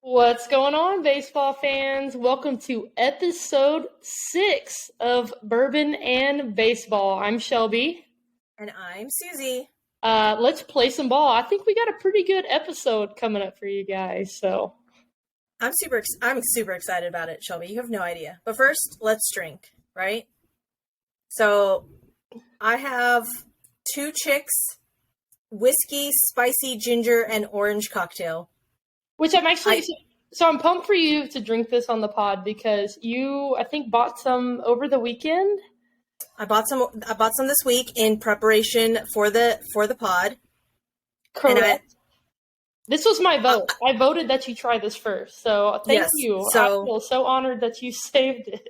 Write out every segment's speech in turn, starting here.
What's going on, baseball fans? Welcome to episode 6 of Bourbon and Baseball. I'm Shelby. And I'm Suzy. Let's play some ball. I think we got a pretty good episode coming up for you guys. So I'm super excited about it, Shelby. You have no idea. But first, let's drink, right? So I have 2 chicks, whiskey, spicy ginger, and orange cocktail. Which I'm pumped for you to drink this on the pod because you, I think, bought some over the weekend. I bought some this week in preparation for the pod. Correct. This was my vote. I voted that you try this first. So thank you. So, I feel so honored that you saved it.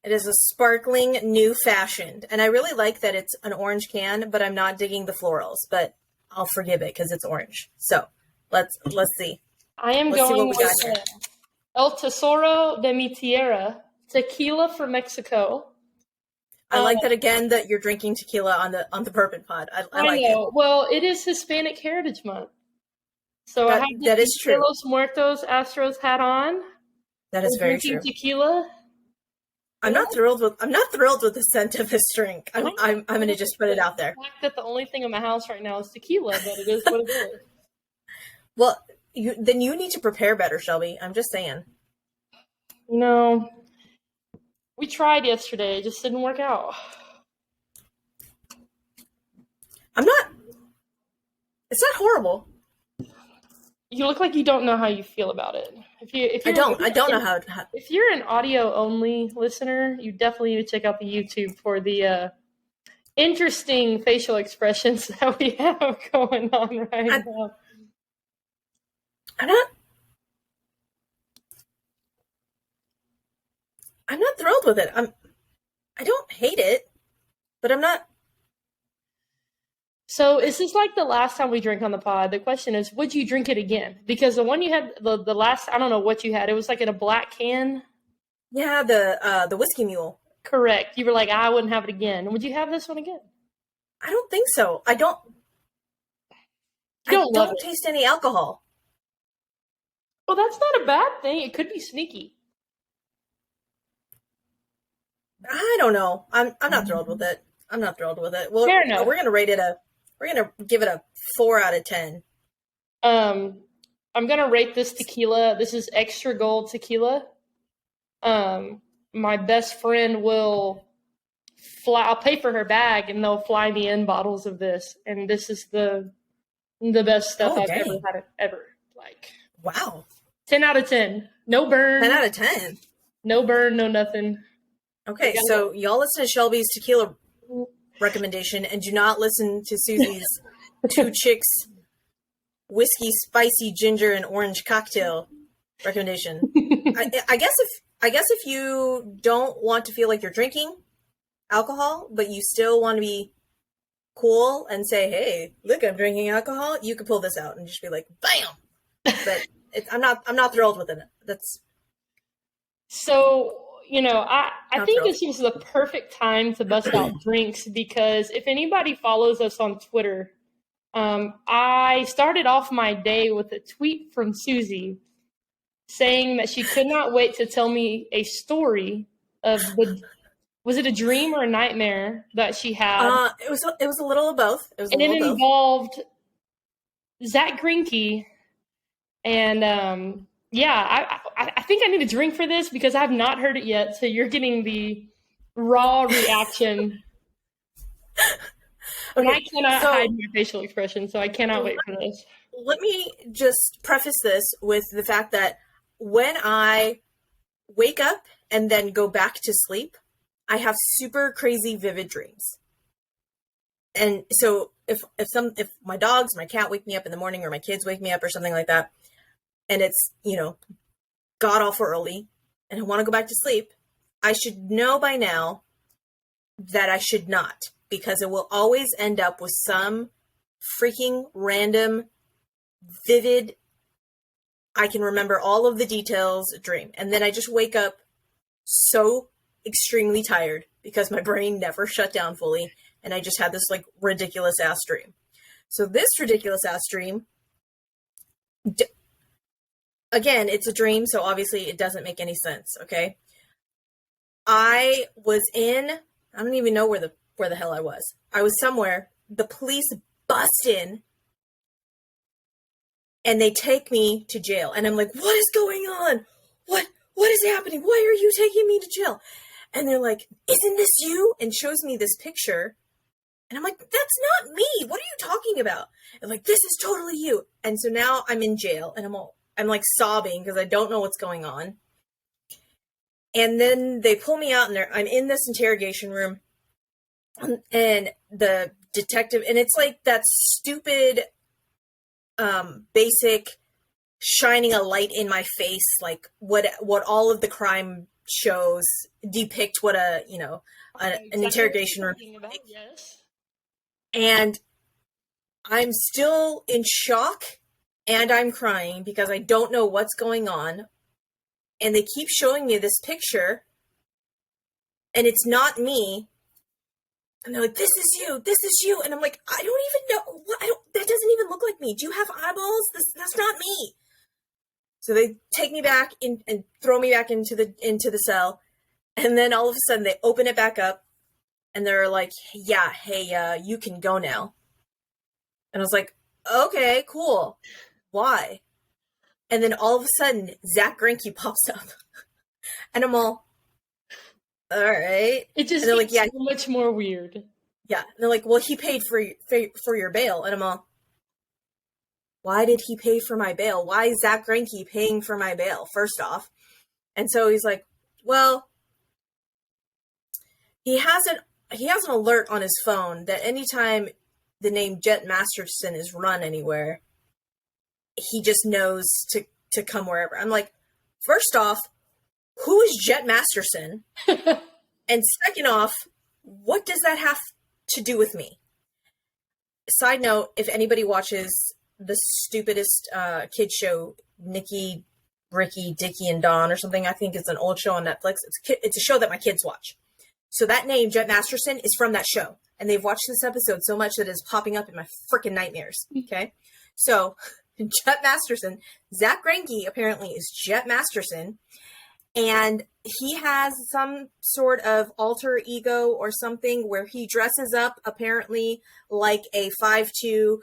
It is a sparkling new fashioned. And I really like that it's an orange can, but I'm not digging the florals. But I'll forgive it because it's orange. So let's see. I am going with El Tesoro de mi Tierra, tequila from Mexico. I like that again that you're drinking tequila on the bourbon pod. I like know. it. Well, it is Hispanic Heritage Month, so I have that is true. Los Muertos Astros hat on. That is very true. Tequila. I'm not thrilled with the scent of this drink. I'm going to just put it out there. The fact that the only thing in my house right now is tequila, but it is what it is. Well, then you need to prepare better, Shelby. I'm just saying. You know, we tried yesterday. It just didn't work out. It's not horrible. You look like you don't know how you feel about it. I don't know how. If you're an audio only listener, you definitely need to check out the YouTube for the interesting facial expressions that we have going on right now. I'm not thrilled with it. I don't hate it, but I'm not. So is this like the last time we drank on the pod? The question is, would you drink it again? Because the one you had, the last, I don't know what you had. It was like in a black can. Yeah, the Whiskey Mule. Correct. You were like, I wouldn't have it again. Would you have this one again? I don't think so. I don't taste any alcohol. Well, that's not a bad thing. It could be sneaky. I don't know. I'm not thrilled with it. I'm not thrilled with it. Well, fair enough. We're gonna give it a 4 out of 10. I'm gonna rate this tequila. This is extra gold tequila. My best friend will fly. I'll pay for her bag, and they'll fly me in bottles of this. And this is the best stuff I've ever had. Ever. Like, wow. 10 out of 10. No burn. 10 out of 10. No burn. No nothing. Okay, so y'all listen to Shelby's tequila recommendation and do not listen to Suzy's 2 chicks whiskey, spicy ginger, and orange cocktail recommendation. I guess if you don't want to feel like you're drinking alcohol, but you still want to be cool and say, "Hey, look, I'm drinking alcohol," you could pull this out and just be like, "Bam!" But I'm not thrilled with it. That's so. You know, I think this is the perfect time to bust out drinks because if anybody follows us on Twitter, I started off my day with a tweet from Suzy saying that she could not wait to tell me a story of was it a dream or a nightmare that she had? It was a little of both. It involved Zack Grenike and yeah, I think I need a drink for this because I have not heard it yet. So you're getting the raw reaction. Okay, and I cannot hide my facial expression, so I cannot wait for this. Let me just preface this with the fact that when I wake up and then go back to sleep, I have super crazy vivid dreams. And so if my dogs, my cat wake me up in the morning or my kids wake me up or something like that, and it's, god awful early, and I want to go back to sleep, I should know by now that I should not, because it will always end up with some freaking random, vivid, I can remember all of the details dream. And then I just wake up so extremely tired because my brain never shut down fully, and I just had this ridiculous ass dream. So this ridiculous ass dream again, it's a dream, so obviously it doesn't make any sense, okay? I was in, I don't even know where the hell I was. I was somewhere. The police bust in and they take me to jail. And I'm like, what is going on? What is happening? Why are you taking me to jail? And they're like, isn't this you? And shows me this picture. And I'm like, that's not me. What are you talking about? And like, this is totally you. And so now I'm in jail and I'm like sobbing because I don't know what's going on. And then they pull me out and I'm in this interrogation room and the detective, and it's like that stupid, basic shining a light in my face, like what all of the crime shows depict what an interrogation room. About, yes. And I'm still in shock and I'm crying because I don't know what's going on. And they keep showing me this picture and it's not me. And they're like, this is you. And I'm like, I don't even know. That doesn't even look like me. Do you have eyeballs? That's not me. So they take me back in and throw me back into the cell. And then all of a sudden they open it back up and they're like, yeah, hey, you can go now. And I was like, okay, cool. Why? And then all of a sudden Zack Grenike pops up. And I'm all right. It just gets so much more weird. Yeah. And they're like, well, he paid for your bail. And I'm all, why did he pay for my bail? Why is Zack Grenike paying for my bail, first off? And so he's like, well, he has an alert on his phone that anytime the name Jet Masterson is run anywhere, he just knows to come wherever. I'm like, first off, who is Jet Masterson? And second off, what does that have to do with me? Side note, if anybody watches the stupidest kid show, Nikki, Ricky, Dickie, and Dawn or something, I think it's an old show on Netflix. It's a show that my kids watch. So that name, Jet Masterson, is from that show. And they've watched this episode so much that it's popping up in my freaking nightmares. Okay? So, Jet Masterson, Zack Grenike apparently is Jet Masterson. And he has some sort of alter ego or something where he dresses up apparently like a 5'2"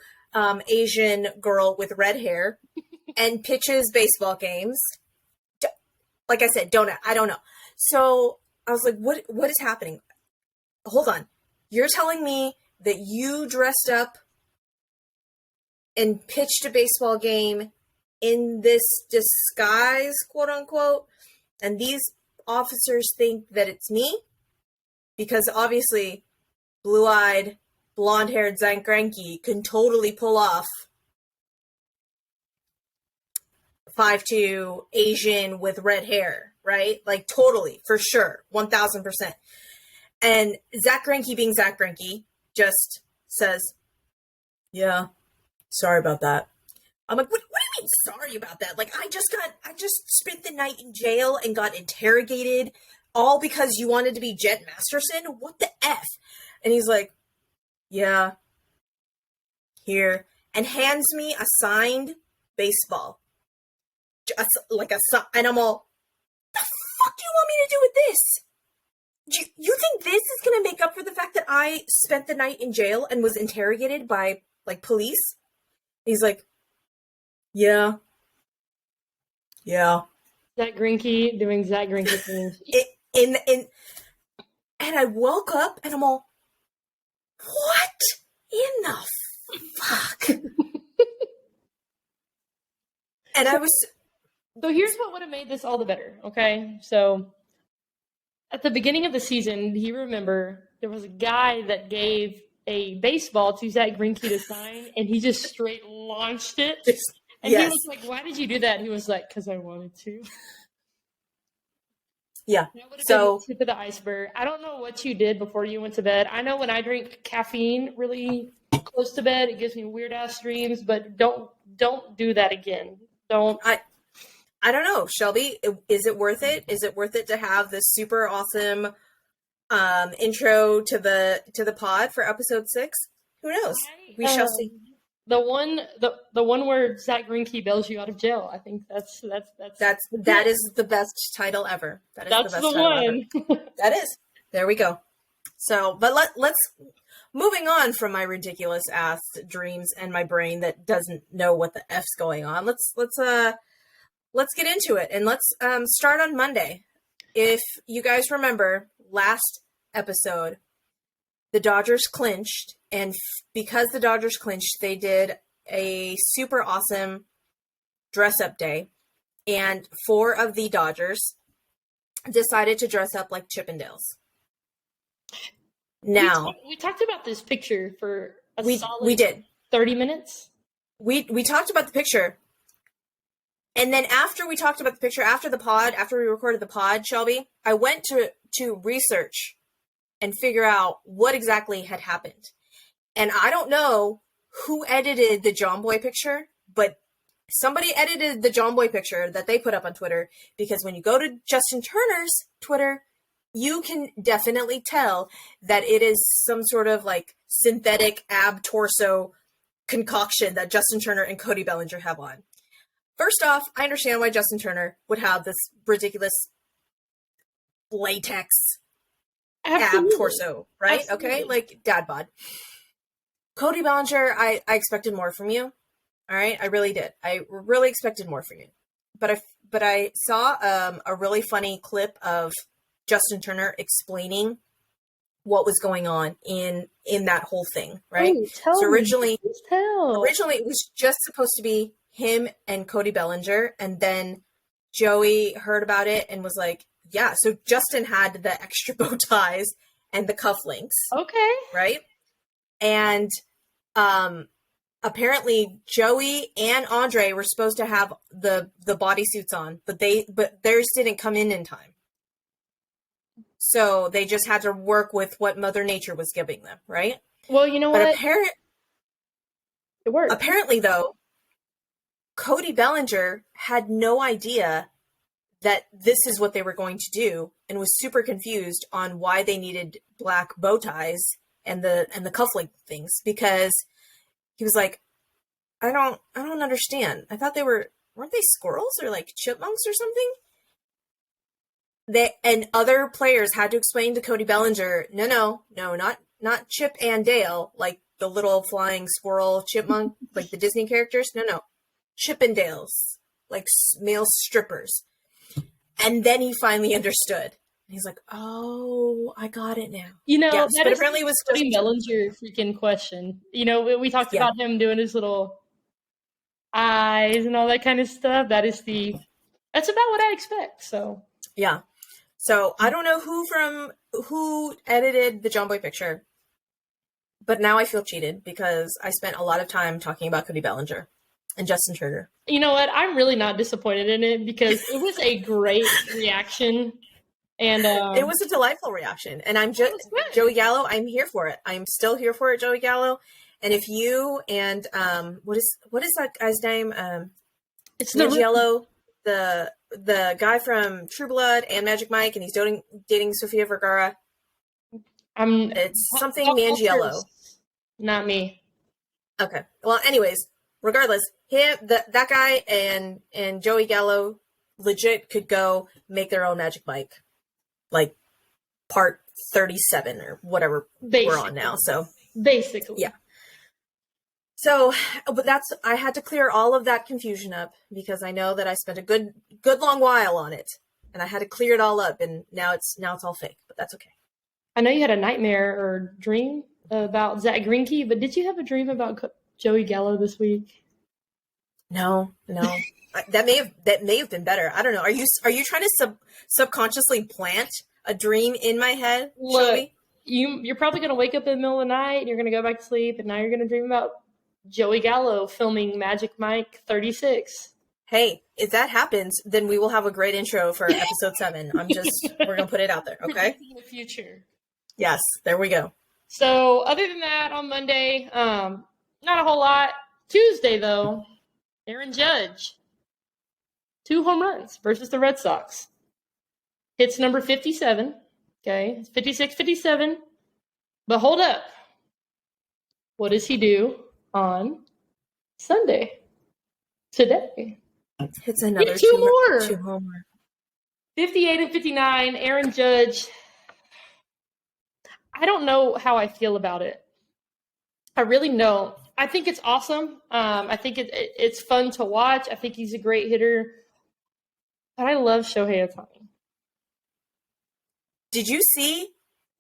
Asian girl with red hair and pitches baseball games. Like I said, I don't know. So I was like, what is happening? Hold on. You're telling me that you dressed up and pitched a baseball game in this disguise, quote unquote, and these officers think that it's me? Because obviously, blue-eyed, blonde-haired Zack Grenike can totally pull off 5'2" Asian with red hair, right? Like, totally, for sure, 1,000%. And Zack Grenike, being Zack Grenike, just says, yeah, sorry about that. I'm like, what do you mean sorry about that? Like, I just spent the night in jail and got interrogated all because you wanted to be Jet Masterson? What the F? And he's like, yeah, here. And hands me a signed baseball. And I'm all, the fuck do you want me to do with this? You think this is going to make up for the fact that I spent the night in jail and was interrogated by, like, police? He's like, yeah. Zack Grenike doing Zack Grenike things. And I woke up and I'm all, what in the fuck? And I was... So here's what would have made this all the better, okay? So at the beginning of the season, do you remember there was a guy that gave a baseball to Zack Grenike to sign, and he just straight launched it? And yes. He was like, why did you do that? And he was like, because I wanted to. Yeah. That would have been the tip of the iceberg. I don't know what you did before you went to bed. I know when I drink caffeine really close to bed, it gives me weird-ass dreams, but don't do that again. Don't. I don't know, Shelby. Is it worth it? Is it worth it to have this super awesome intro to the pod for episode 6? Who knows? We shall see. the one where Zack Grenike bails you out of jail. I think that is the best title ever. That is that's the best the title one. ever. That is. There we go. So, but let's moving on from my ridiculous ass dreams and my brain that doesn't know what the F's going on. Let's get into it, and let's start on Monday. If you guys remember last episode, the Dodgers clinched, and because the Dodgers clinched, they did a super awesome dress-up day, and 4 of the Dodgers decided to dress up like Chippendales. Now, we talked about this picture for a solid we did 30 minutes. We talked about the picture, and then after we talked about the picture, after we recorded the pod, Shelby, I went to research and figure out what exactly had happened. And I don't know who edited the John Boy picture, but somebody edited the John Boy picture that they put up on Twitter, because when you go to Justin Turner's Twitter, you can definitely tell that it is some sort of like synthetic ab torso concoction that Justin Turner and Cody Bellinger have on. First off, I understand why Justin Turner would have this ridiculous latex ab torso, right? Absolutely. Okay, like dad bod. Cody Bellinger, I expected more from you. All right, I really did. I really expected more from you. But I saw a really funny clip of Justin Turner explaining what was going on in that whole thing, right? So originally it was just supposed to be him and Cody Bellinger, and then Joey heard about it and was like, yeah, so Justin had the extra bow ties and the cufflinks. Okay. Right? And apparently Joey and Andre were supposed to have the bodysuits on, but theirs didn't come in time. So they just had to work with what Mother Nature was giving them, right? Well, you know what? It worked. Apparently, though, Cody Bellinger had no idea that this is what they were going to do, and was super confused on why they needed black bow ties and the cufflink things, because he was like, I don't understand. I thought weren't they squirrels or like chipmunks or something? And other players had to explain to Cody Bellinger, no, not Chip and Dale, like the little flying squirrel chipmunk, like the Disney characters. No, Chippendales, like male strippers. And then he finally understood. He's like, oh, I got it now. You know, yes, but apparently it was Cody Bellinger freaking question. You know, we talked about him doing his little eyes and all that kind of stuff. That's about what I expect. So yeah. So I don't know who edited the John Boy picture, but now I feel cheated because I spent a lot of time talking about Cody Bellinger and Justin Turner. You know what? I'm really not disappointed in it because it was a great reaction. And it was a delightful reaction. And I'm just Joey Gallo. I'm here for it. I'm still here for it, Joey Gallo. And if you and what is that guy's name? It's Yellow, the guy from True Blood and Magic Mike, and he's dating Sofia Vergara. It's something Mangiello. Not me. Okay. Well, anyways, regardless, that guy and Joey Gallo legit could go make their own Magic Mike, like part 37 or whatever we're on now. So basically, yeah. So, but I had to clear all of that confusion up because I know that I spent a good long while on it, and I had to clear it all up, and now it's all fake, but that's okay. I know you had a nightmare or dream about Zack Grenike, but did you have a dream about Joey Gallo this week? No. that may have been better. I don't know. Are you trying to subconsciously plant a dream in my head, Shelby? You're probably going to wake up in the middle of the night, and you're going to go back to sleep, and now you're going to dream about Joey Gallo filming Magic Mike 36. Hey, if that happens, then we will have a great intro for episode 7. We're going to put it out there, okay? In the future. Yes, there we go. So, other than that, on Monday, not a whole lot. Tuesday, though, Aaron Judge, 2 home runs versus the Red Sox. Hits number 57. Okay, it's 56-57. But hold up. What does he do on Sunday. Today. It's another two more. 2 homer. 58 and 59. Aaron Judge. I don't know how I feel about it. I really don't. I think it's awesome. I think it's fun to watch. I think he's a great hitter. But I love Shohei Ohtani. Did you see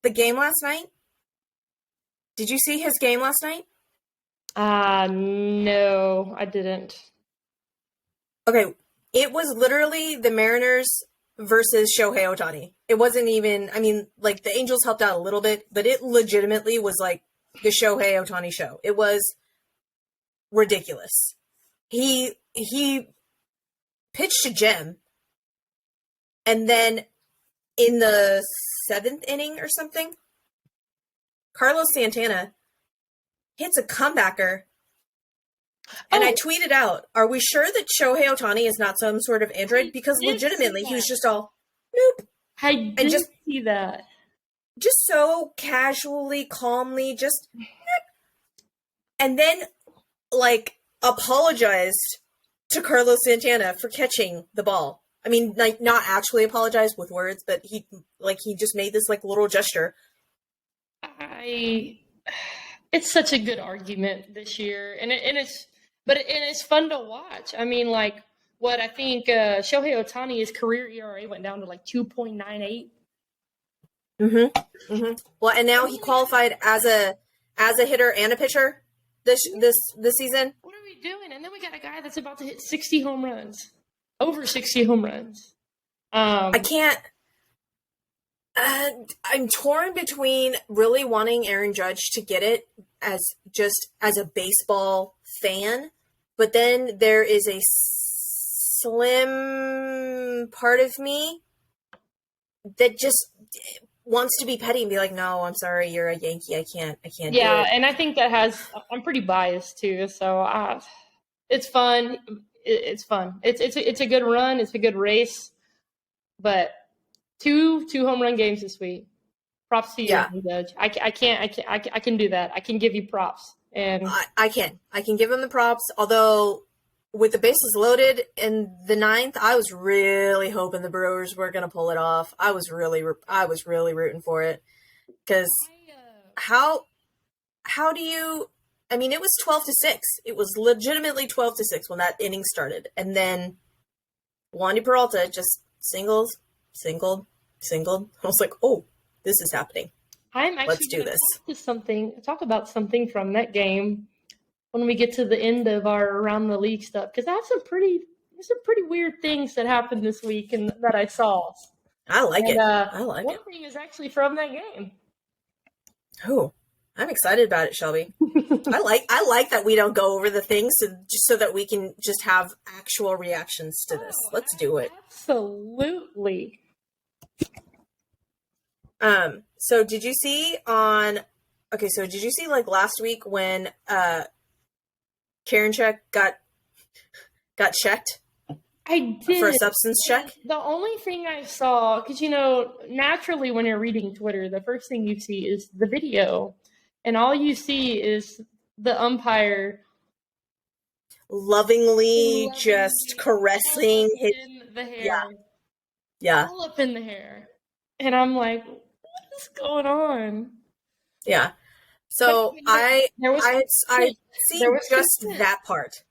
the game last night? Did you see his game last night? No, I didn't. Okay, it was literally the Mariners versus Shohei Ohtani. It wasn't even, I mean, like, the Angels helped out a little bit, but it legitimately was like the Shohei Ohtani show. It was ridiculous. He pitched a gem, and then in the 7th inning or something, Carlos Santana hits a comebacker. And I tweeted out, are we sure that Shohei Ohtani is not some sort of android? Because legitimately, he was just all, nope. I did just see that. Just so casually, calmly, just, nope. And then, like, apologized to Carlos Santana for catching the ball. I mean, like, not actually apologize with words, but he just made this, like, little gesture. It's such a good argument this year, and it's fun to watch. I mean, like, what I think Shohei Ohtani, his career ERA went down to like 2.98. Well, and now he qualified as a hitter and a pitcher this season. What are we doing? And then we got a guy that's about to hit 60 home runs, over 60 home runs. I can't. I'm torn between really wanting Aaron Judge to get it as a baseball fan, but then there is a slim part of me that just wants to be petty and be like, no, I'm sorry, you're a Yankee. I can't do it. Yeah, and I think I'm pretty biased too, so it's fun. It's fun. It's a good run. It's a good race, but two home run games this week. Props to you, Judge. I can do that. I can give you props, and I can give him the props. Although with the bases loaded in the 9th, I was really hoping the Brewers were going to pull it off. I was really rooting for it, because how do you? I mean, it was 12-6. It was legitimately 12-6 when that inning started, and then Wandy Peralta just singled. I was like, oh, this is happening. Let's do this. Talk about something from that game when we get to the end of our around the league stuff, because there's some pretty weird things that happened this week and that I saw. I like it. One thing is actually from that game. Oh, I'm excited about it, Shelby. I like that we don't go over the things just so that we can just have actual reactions to this. Let's do it. Absolutely. So did you see like last week when Karinchak got checked? I did. For a substance check? The only thing I saw, because, naturally when you're reading Twitter, the first thing you see is the video. And all you see is the umpire lovingly just caressing his the hair. Yeah. All up in the hair. And I'm like, what is going on? Yeah. So I had seen just that part.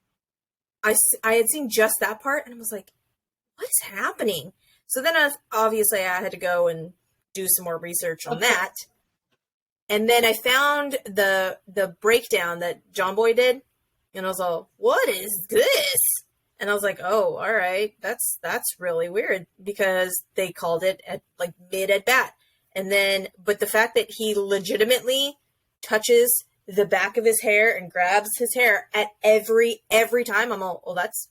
I had seen just that part, and I was like, what is happening? So then obviously I had to go and do some more research on that. And then I found the breakdown that John Boy did, and I was all, what is this? And I was like, oh, all right, that's really weird, because they called it at like mid at bat. And then, but the fact that he legitimately touches the back of his hair and grabs his hair at every time, I'm all, well, that's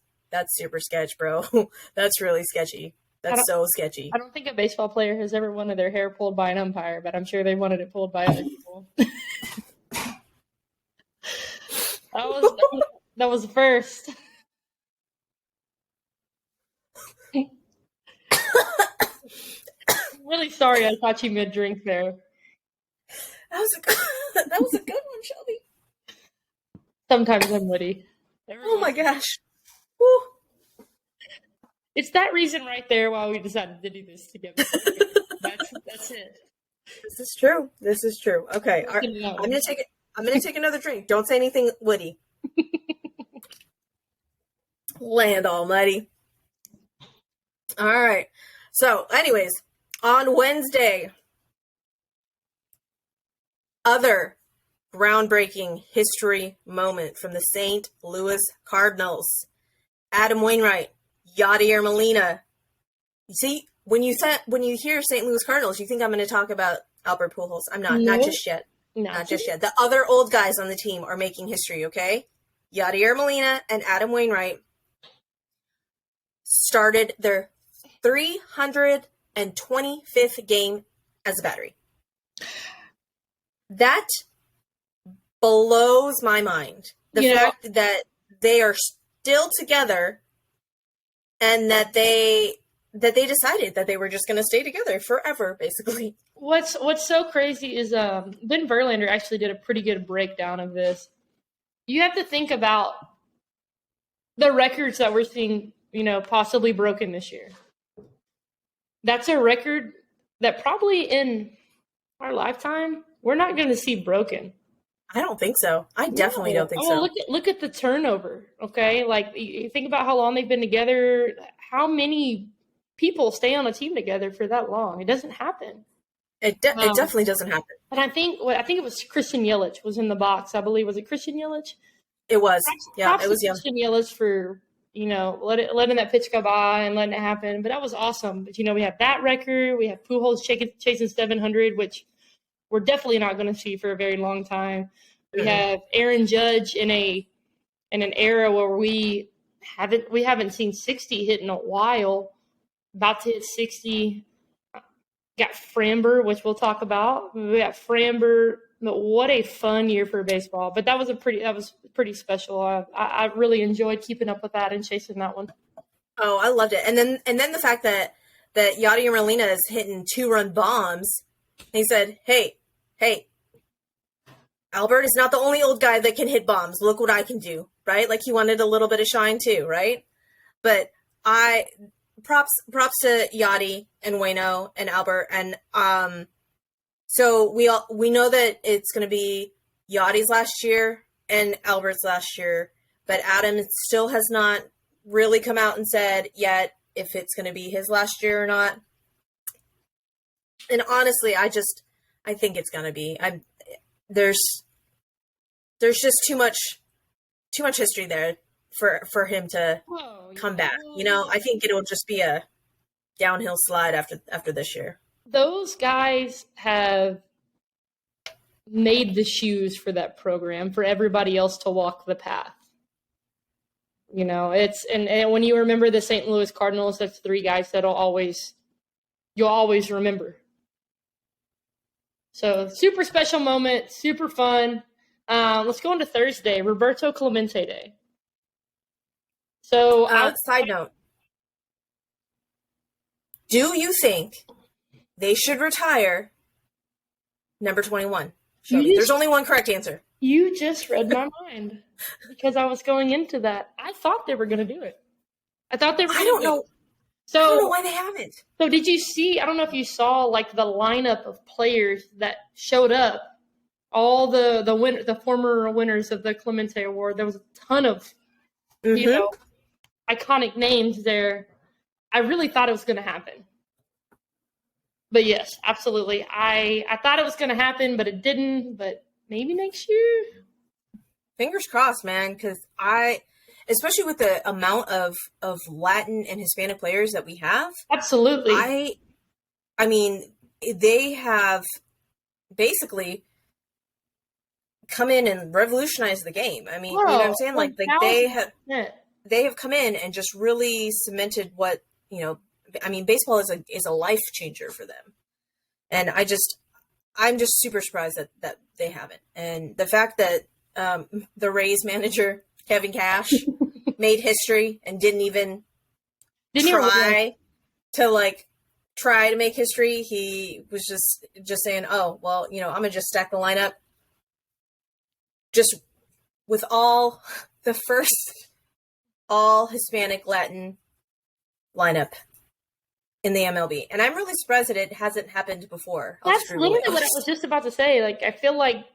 super sketch, bro. That's really sketchy. That's so sketchy. I don't think a baseball player has ever wanted their hair pulled by an umpire, but I'm sure they wanted it pulled by other people. That was the first. Really sorry I caught you mid-drink there. That was a good one, Shelby. Sometimes I'm witty. Oh my gosh. Woo. It's that reason right there why we decided to do this together. That's it. This is true. This is true. Okay. I'm gonna take it. I'm gonna take another drink. Don't say anything witty. Land almighty. All right. So, anyways, on Wednesday, other groundbreaking history moment from the St. Louis Cardinals. Adam Wainwright, Yadier Molina. You see, when you hear St. Louis Cardinals, you think I'm going to talk about Albert Pujols. I'm not. Not just yet. Not just yet. The other old guys on the team are making history, okay? Yadier Molina and Adam Wainwright started their 325th game as a battery. That blows my mind. The fact that they are still together and that they decided that they were just going to stay together forever, basically. What's so crazy is Ben Verlander actually did a pretty good breakdown of this. You have to think about the records that we're seeing, possibly broken this year. That's a record that probably in our lifetime we're not going to see broken. I don't think so. I definitely don't think so. Look at the turnover, okay? Like, you think about how long they've been together. How many people stay on a team together for that long? It doesn't happen. It definitely doesn't happen. And I think it was Christian Yelich was in the box. I believe, was it Christian Yelich? It was. It was Christian Yelich for letting that pitch go by and letting it happen. But that was awesome. But we have that record. We have Pujols chasing 700, which we're definitely not going to see for a very long time. We have Aaron Judge in an era where we haven't seen 60 hit in a while. About to hit 60. Got FRAMBER, which we'll talk about. We got FRAMBER. But what a fun year for baseball. But that was pretty special. I really enjoyed keeping up with that and chasing that one. Oh, I loved it. And then the fact that Yadier Molina is hitting 2-run bombs. He said, Hey, Albert is not the only old guy that can hit bombs. Look what I can do, right? Like, he wanted a little bit of shine too, right? But props to Yadi and Wayno and Albert. And so we know that it's going to be Yadi's last year and Albert's last year, but Adam still has not really come out and said yet if it's going to be his last year or not. And honestly, I think it's going to be. There's just too much history there for him to come back. I think it'll just be a downhill slide after this year. Those guys have made the shoes for that program for everybody else to walk the path. It's and when you remember the St. Louis Cardinals, that's 3 guys you'll always remember. So super special moment, super fun. Let's go into Thursday, Roberto Clemente Day. So, side note, do you think they should retire number 21? There's only one correct answer. You just read my mind because I was going into that. I thought they were going to do it. I don't know. So, I don't know why they haven't. So did you see, I don't know if you saw like the lineup of players that showed up, all the former winners of the Clemente Award. There was a ton of, iconic names there. I really thought it was going to happen. But yes, absolutely. I thought it was going to happen, but it didn't. But maybe next year. Fingers crossed, man, because especially with the amount of Latin and Hispanic players that we have. Absolutely. I mean, they have basically come in and revolutionized the game. I mean, you know what I'm saying? Like they have come in and just really cemented what, baseball is a life changer for them. And I'm just super surprised that they haven't. And the fact that the Rays manager, Kevin Cash, made history and didn't even try to make history. He was just saying, oh, well, I'm going to just stack the lineup. Just with the first all Hispanic Latin lineup in the MLB. And I'm really surprised that it hasn't happened before. That's literally what I was just about to say. Like, I feel like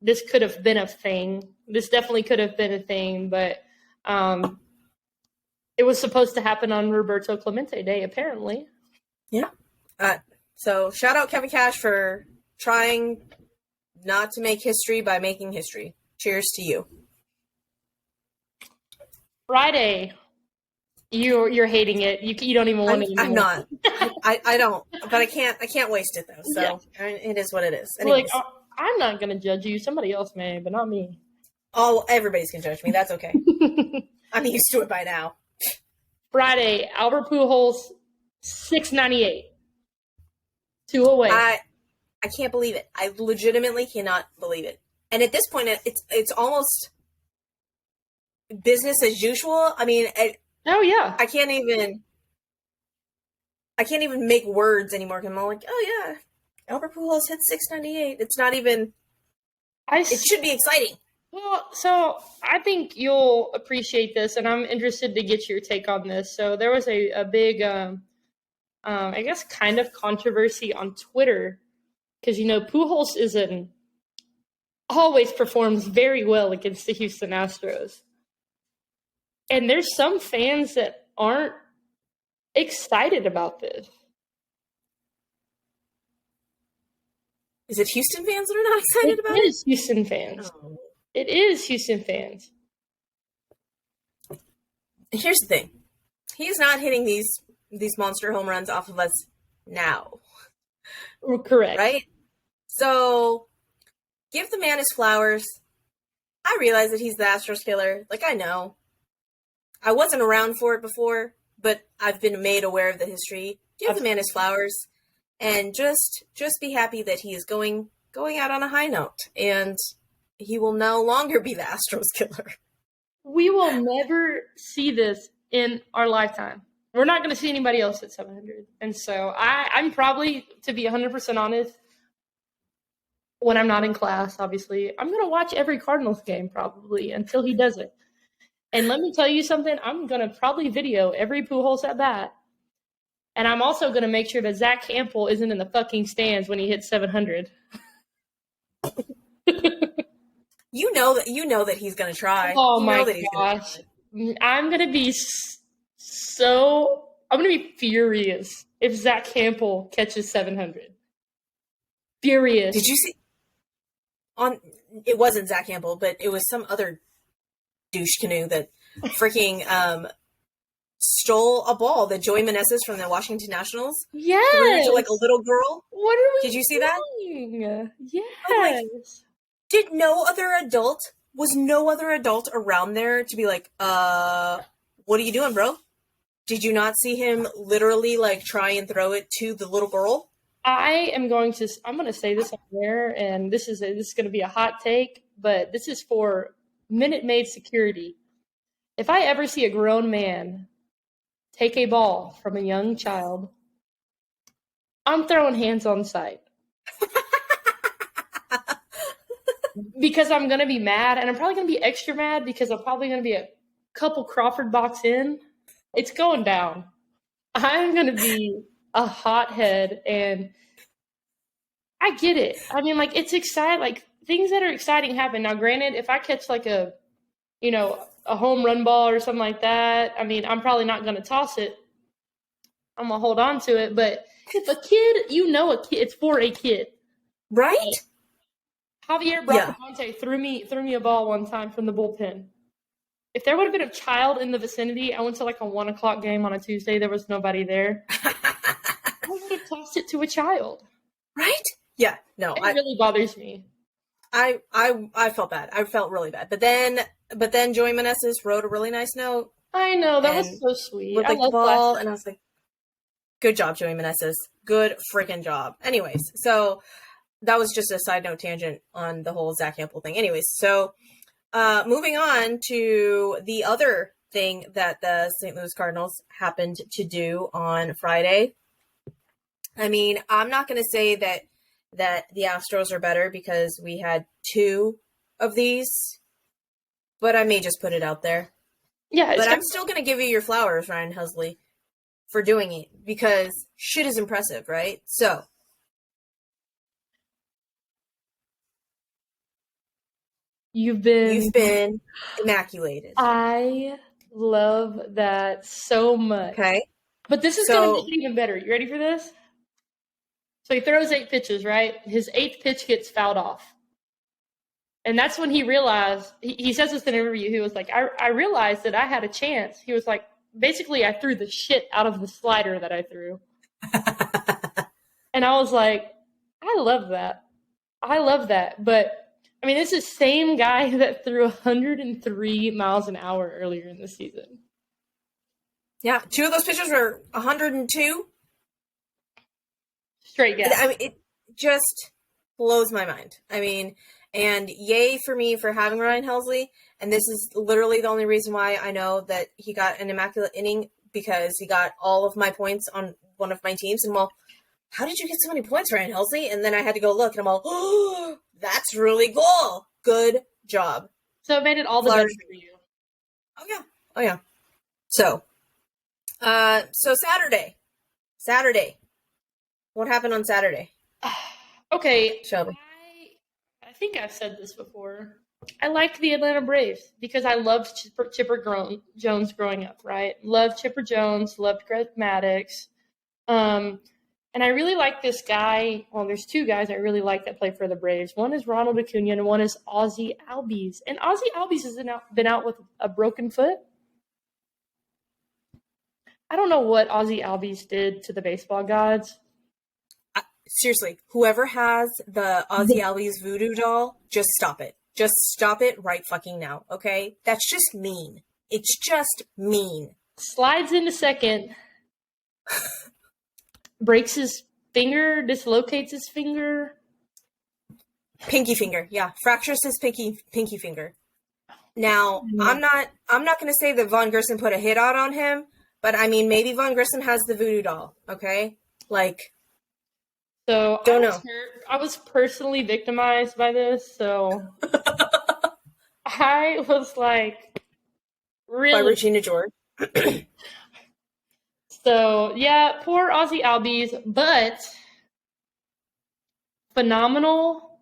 this could have been a thing. This definitely could have been a thing, but it was supposed to happen on Roberto Clemente Day, apparently. Yeah. So shout out Kevin Cash for trying not to make history by making history. Cheers to you. Friday. You're hating it. You don't even want to. I'm not. I don't. But I can't waste it though. So yeah. It is what it is. Anyways. Like, I'm not gonna judge you. Somebody else may, but not me. Oh, everybody's gonna judge me. That's okay. I'm used to it by now. Friday, Albert Pujols, 698. 2 away. I can't believe it. I legitimately cannot believe it. And at this point, it's almost business as usual. I mean. Oh yeah. I can't even make words anymore. I'm all like, oh yeah, Albert Pujols hit 698. It's not even. It should be exciting. Well, so I think you'll appreciate this, and I'm interested to get your take on this. So there was a big, I guess, kind of controversy on Twitter because Pujols always performs very well against the Houston Astros. And there's some fans that aren't excited about this. Is it Houston fans that are not excited about it? It is Houston fans. Oh. It is Houston fans. Here's the thing. He's not hitting these monster home runs off of us now. Correct. Right? So, give the man his flowers. I realize that he's the Astros killer. Like, I know. I wasn't around for it before, but I've been made aware of the history. Give the man his flowers, and just be happy that he is going out on a high note, and he will no longer be the Astros killer. We will never see this in our lifetime. We're not going to see anybody else at 700, and so I'm probably, to be 100% honest, when I'm not in class, obviously, I'm going to watch every Cardinals game probably until he does it. And let me tell you something, I'm going to probably video every Pujols at bat. And I'm also going to make sure that Zach Campbell isn't in the fucking stands when he hits 700. You know that he's going to try. Oh my gosh. I'm going to be furious if Zach Campbell catches 700. Furious. Did you see? It wasn't Zach Campbell, but it was some other douche canoe that freaking stole a ball that Joey Meneses from the Washington Nationals. Yes. Threw it to like a little girl. What are we Did you see that? Yes. Did no other adult around there to be like, what are you doing, bro? Did you not see him literally like try and throw it to the little girl? I'm going to say this on air, and this is going to be a hot take, but this is for Minute Maid security. If I ever see a grown man take a ball from a young child, I'm throwing hands on sight. Because I'm going to be mad, and I'm probably going to be extra mad because I'm probably going to be a couple Crawford box in. It's going down. I'm going to be a hothead, and I get it. I mean, like, it's exciting. Like, things that are exciting happen. Now, granted, if I catch like a home run ball or something like that, I mean, I'm probably not going to toss it. I'm going to hold on to it. But if a kid, it's for a kid. Right? Javier Bracamonte threw me a ball one time from the bullpen. If there would have been a child in the vicinity, I went to like a 1:00 game on a Tuesday. There was nobody there. I would have tossed it to a child. Right? Yeah. No. It really bothers me. I felt bad. I felt really bad. But then Joey Meneses wrote a really nice note. I know, that was so sweet. With like the ball, and I was like, good job, Joey Meneses. Good freaking job. Anyways, so that was just a side note tangent on the whole Zach Campbell thing. Anyways, so moving on to the other thing that the St. Louis Cardinals happened to do on Friday. I mean, I'm not going to say that the Astros are better because we had two of these, but I may just put it out there. Yeah, but I'm still going to give you your flowers, Ryan Helsley, for doing it, because shit is impressive, right? So. You've been immaculated. I love that so much. Okay. But this is going to make it even better. You ready for this? So he throws 8 pitches, right? His 8th pitch gets fouled off. And that's when he realized, he says this in an interview, he was like, I realized that I had a chance. He was like, basically, I threw the shit out of the slider that I threw. And I was like, I love that. I love that. But, I mean, this is the same guy that threw 103 miles an hour earlier in the season. Yeah, 2 of those pitches were 102. Straight gas. I mean, it just blows my mind. I mean, and yay for me for having Ryan Helsley. And this is literally the only reason why I know that he got an immaculate inning, because he got all of my points on one of my teams. And, well, how did you get so many points, Ryan Helsley? And then I had to go look, and I'm all, oh, that's really cool. Good job. So it made it all the better for you. Oh, yeah. So Saturday. What happened on Saturday? Okay. Shelby. I think I've said this before. I liked the Atlanta Braves because I loved Chipper Jones growing up, right? Loved Chipper Jones, loved Greg Maddux. And I really like this guy. Well, there's 2 guys I really like that play for the Braves. One is Ronald Acuna and one is Ozzie Albies. And Ozzie Albies has been out with a broken foot. I don't know what Ozzie Albies did to the baseball gods. Seriously, whoever has the Ozzie Albies voodoo doll, just stop it. Just stop it right fucking now, okay? That's just mean. It's just mean. Slides into second. Breaks his finger, dislocates his finger. Pinky finger, yeah. Fractures his pinky finger. Now, I'm not going to say that Von Gerson put a hit out on him, but I mean, maybe Von Gerson has the voodoo doll, okay? Like, so don't know. I was personally victimized by this, so I was like, really? By Regina George. So, yeah, poor Ozzie Albies, but phenomenal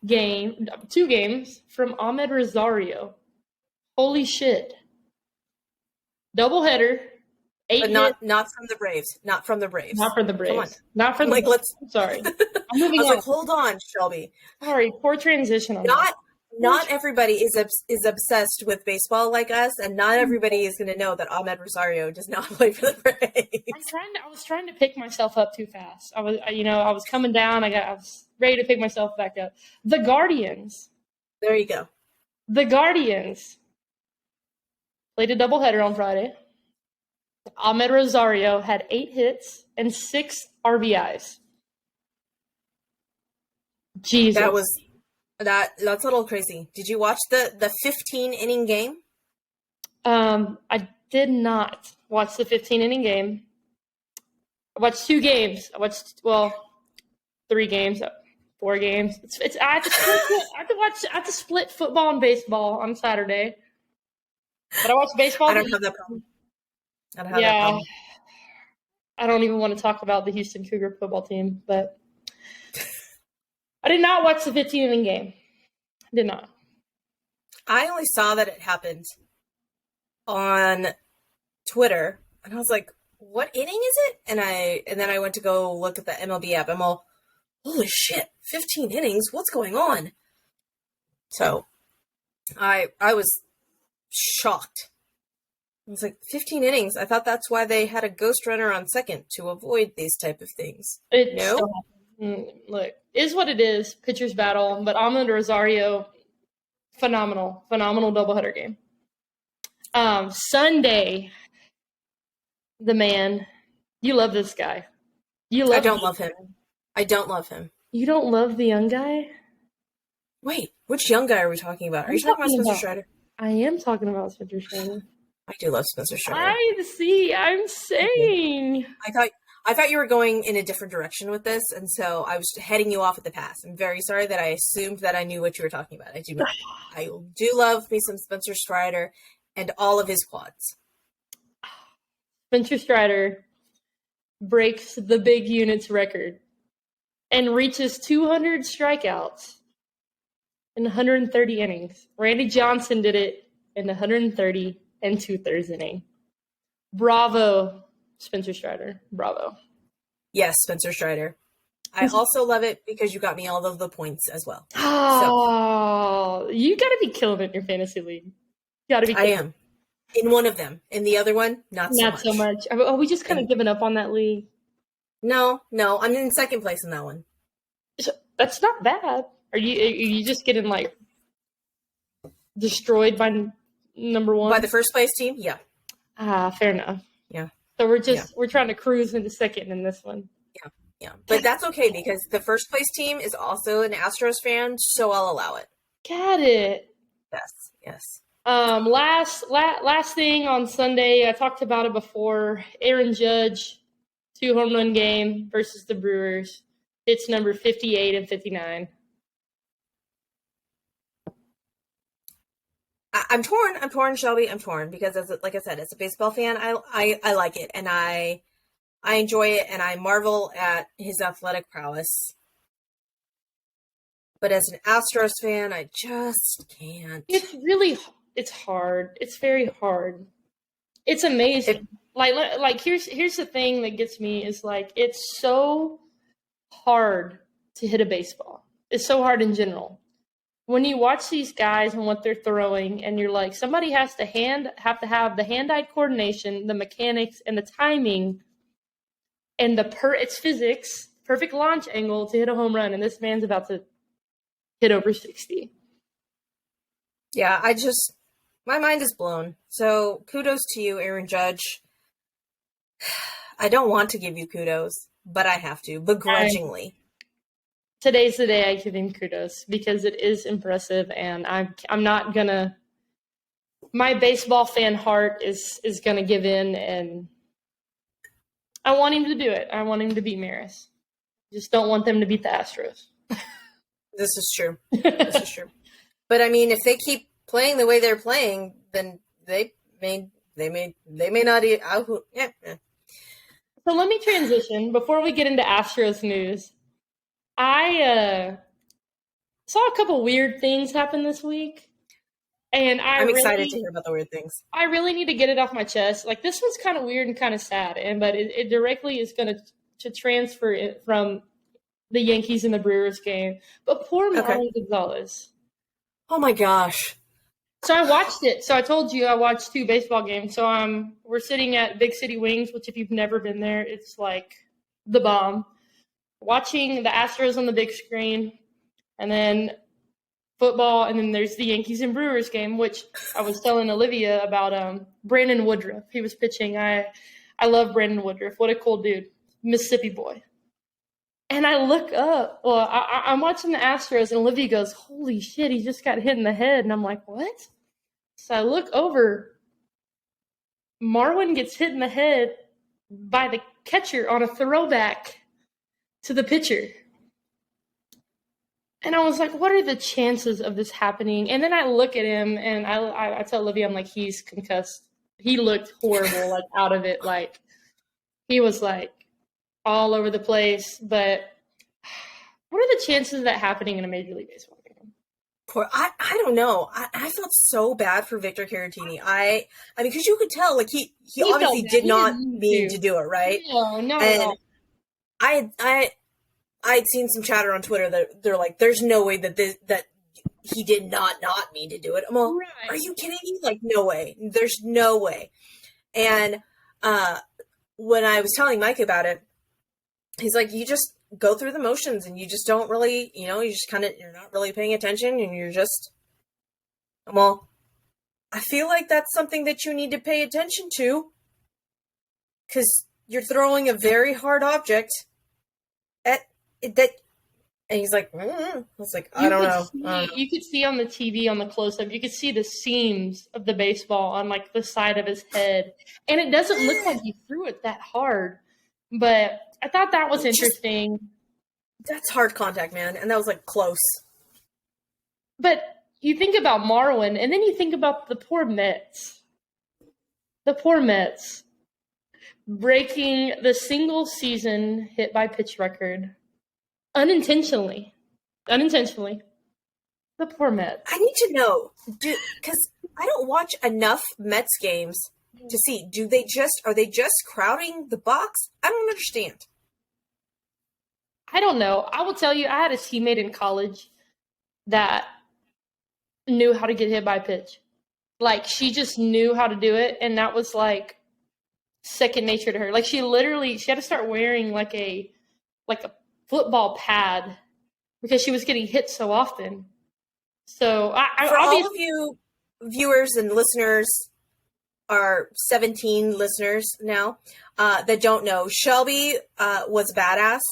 game, 2 games from Ahmed Rosario. Holy shit. Doubleheader. 8 but not from the Braves. Not from the Braves. Not for the Braves. Come on. Not for the like, Braves. I'm sorry. I'm moving I was on. like, hold on, Shelby. Sorry, poor transition on Not everybody is obsessed with baseball like us, and not everybody is going to know that Ahmed Rosario does not play for the Braves. I was trying to pick myself up too fast. I was coming down. I was ready to pick myself back up. The Guardians. There you go. The Guardians played a doubleheader on Friday. Ahmed Rosario had 8 hits and 6 RBIs. Jesus. That's a little crazy. Did you watch the 15-inning game? I did not watch the 15-inning game. I watched 2 games. I watched 3 games, 4 games. I have to split football and baseball on Saturday. But I watched baseball. I don't have that problem. I don't have that problem. I don't even want to talk about the Houston Cougar football team, but I did not watch the 15-inning game. Did not. I only saw that it happened on Twitter, and I was like, "What inning is it?" And then I went to go look at the MLB app. I'm all, "Holy shit! 15 innings? What's going on?" So, I was shocked. I was like, 15 innings? I thought that's why they had a ghost runner on second, to avoid these type of things. Look, is what it is. Pitcher's battle. But Ahmed Rosario, phenomenal doubleheader game. Sunday, the man. You love this guy. I don't love him. I don't love him. You don't love the young guy? Wait, which young guy are we talking about? Are you talking about Spencer Strider? I am talking about Spencer Strider. I do love Spencer Strider. I'm saying. I I thought you were going in a different direction with this, and so I was heading you off at the pass. I'm very sorry that I assumed that I knew what you were talking about. I do not. I do love me some Spencer Strider and all of his quads. Spencer Strider breaks the big units record and reaches 200 strikeouts in 130 innings. Randy Johnson did it in 130 and 2/3 inning. Bravo, Spencer Strider. Bravo. Yes, Spencer Strider. I also love it because you got me all of the points as well. Oh, you got to be killing it in your fantasy league. You got to be killing I am. In one of them. In the other one, not so much. Oh, we just kind of given up on that league. No. I'm in second place in that one. That's not bad. Are you just getting like destroyed by number one? By the first place team? Yeah. Fair enough. Yeah. So we're trying to cruise into second in this one. Yeah. But that's okay because the first place team is also an Astros fan, so I'll allow it. Got it. Yes. Last thing on Sunday, I talked about it before. Aaron Judge, 2 home run game versus the Brewers. It's number 58 and 59. I'm torn, Shelby. I'm torn because, like I said, as a baseball fan, I like it and I enjoy it and I marvel at his athletic prowess. But as an Astros fan, I just can't. It's hard. It's very hard. It's amazing. Like here's the thing that gets me is like it's so hard to hit a baseball. It's so hard in general. When you watch these guys and what they're throwing, and you're like, somebody has to have the hand-eye coordination, the mechanics, and the timing, and it's physics, perfect launch angle to hit a home run, and this man's about to hit over 60. Yeah, my mind is blown. So kudos to you, Aaron Judge. I don't want to give you kudos, but I have to, begrudgingly. Today's the day I give him kudos because it is impressive, and I'm not gonna. My baseball fan heart is gonna give in, and I want him to do it. I want him to beat Maris. Just don't want them to beat the Astros. This is true. But I mean, if they keep playing the way they're playing, then they may not. Yeah. So let me transition before we get into Astros news. I saw a couple weird things happen this week, and I'm excited to hear about the weird things. I really need to get it off my chest. Like, this one's kind of weird and kind of sad, but it directly is going to transfer it from the Yankees and the Brewers game. But poor Marlon Gonzalez. Oh my gosh. So I watched it. So I told you I watched 2 baseball games. So we're sitting at Big City Wings, which if you've never been there, it's like the bomb. Watching the Astros on the big screen, and then football, and then there's the Yankees and Brewers game, which I was telling Olivia about Brandon Woodruff. He was pitching. I love Brandon Woodruff. What a cool dude. Mississippi boy. And I look up. Well, I'm watching the Astros, and Olivia goes, holy shit, he just got hit in the head. And I'm like, what? So I look over. Marwin gets hit in the head by the catcher on a throwback to the pitcher. And I was like, what are the chances of this happening? And then I look at him, and I tell Olivia, I'm like, he's concussed. He looked horrible, like out of it. Like, he was like all over the place. But what are the chances of that happening in a Major League Baseball game? I don't know. I felt so bad for Victor Caratini. I mean, because you could tell, like, he obviously did not mean to do it, right? No, not at all. I'd seen some chatter on Twitter that they're like, "There's no way that he did not mean to do it." I'm all, right. Are you kidding me? Like, no way. There's no way. And when I was telling Mike about it, he's like, "You just go through the motions, and you just don't really, you just you're not really paying attention, and you're just." I'm all, I feel like that's something that you need to pay attention to, because you're throwing a very hard object at that. And he's like, I was like, I don't know. You could see on the TV, on the close-up, you could see the seams of the baseball on, like, the side of his head. And it doesn't look like he threw it that hard. But I thought that was interesting. That's hard contact, man. And that was, like, close. But you think about Marwin, and then you think about the poor Mets. The poor Mets breaking the single season hit by pitch record unintentionally. The poor Mets. I need to know, because I don't watch enough Mets games to see. Are they just crowding the box? I don't understand. I don't know. I will tell you, I had a teammate in college that knew how to get hit by a pitch. Like, she just knew how to do it, and that was, like, second nature to her. Like, she had to start wearing, like a football pad because she was getting hit so often. So, for all of you viewers and listeners, our 17 listeners now that don't know, Shelby was badass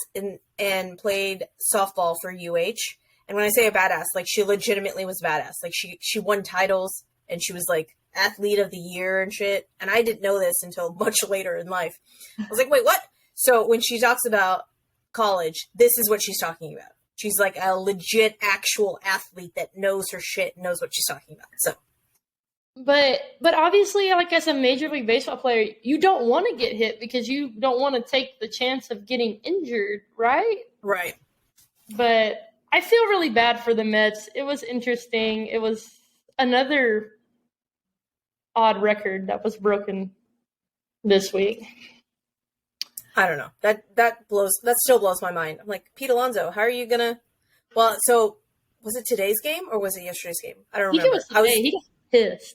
and played softball for UH. And when I say a badass, like, she legitimately was badass. Like, she won titles, and she was, like, athlete of the year and shit. And I didn't know this until much later in life. I was like, wait, what? So when she talks about college, this is what she's talking about. She's, like, a legit actual athlete that knows her shit and knows what she's talking about. So, But obviously, like, as a Major League Baseball player, you don't want to get hit because you don't want to take the chance of getting injured, right? Right. But I feel really bad for the Mets. It was interesting. It was another odd record that was broken this week. I don't know. That still blows my mind. I'm like, Pete Alonso, how are you gonna? Well, so was it today's game or was it yesterday's game? I don't remember. He got pissed.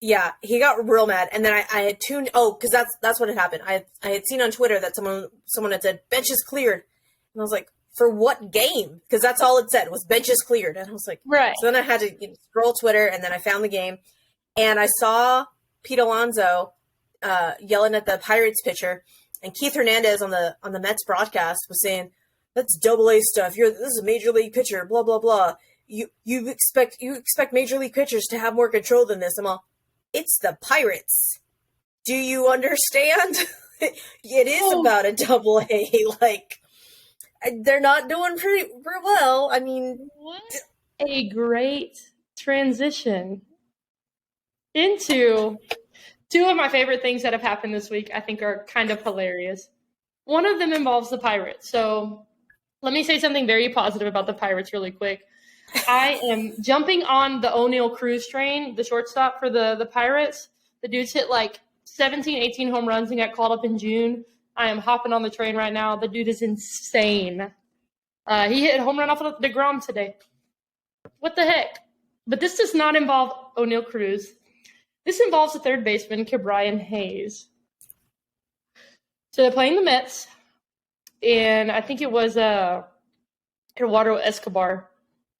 Yeah, he got real mad, and then I had tuned. Oh, because that's what had happened. I had seen on Twitter that someone had said benches cleared, and I was like, for what game? Because that's all it said was benches cleared, and I was like, right. So then I had to scroll Twitter, and then I found the game, and I saw Pete Alonso yelling at the Pirates pitcher, and Keith Hernandez on the Mets broadcast was saying, "That's AA stuff. This is a major league pitcher. Blah blah blah. You expect major league pitchers to have more control than this." I'm all, it's the Pirates. Do you understand? It is about a AA. Like, they're not doing pretty well. I mean, what a great transition into two of my favorite things that have happened this week. I think are kind of hilarious. One of them involves the Pirates. So let me say something very positive about the Pirates really quick. I am jumping on the O'Neal Cruz train, the shortstop for the Pirates. The dude's hit like 17, 18 home runs and got called up in June. I am hopping on the train right now. The dude is insane. He hit a home run off of DeGrom today. What the heck? But this does not involve O'Neal Cruz. This involves the third baseman, Ke'Bryan Hayes. So they're playing the Mets, and I think it was Eduardo Escobar.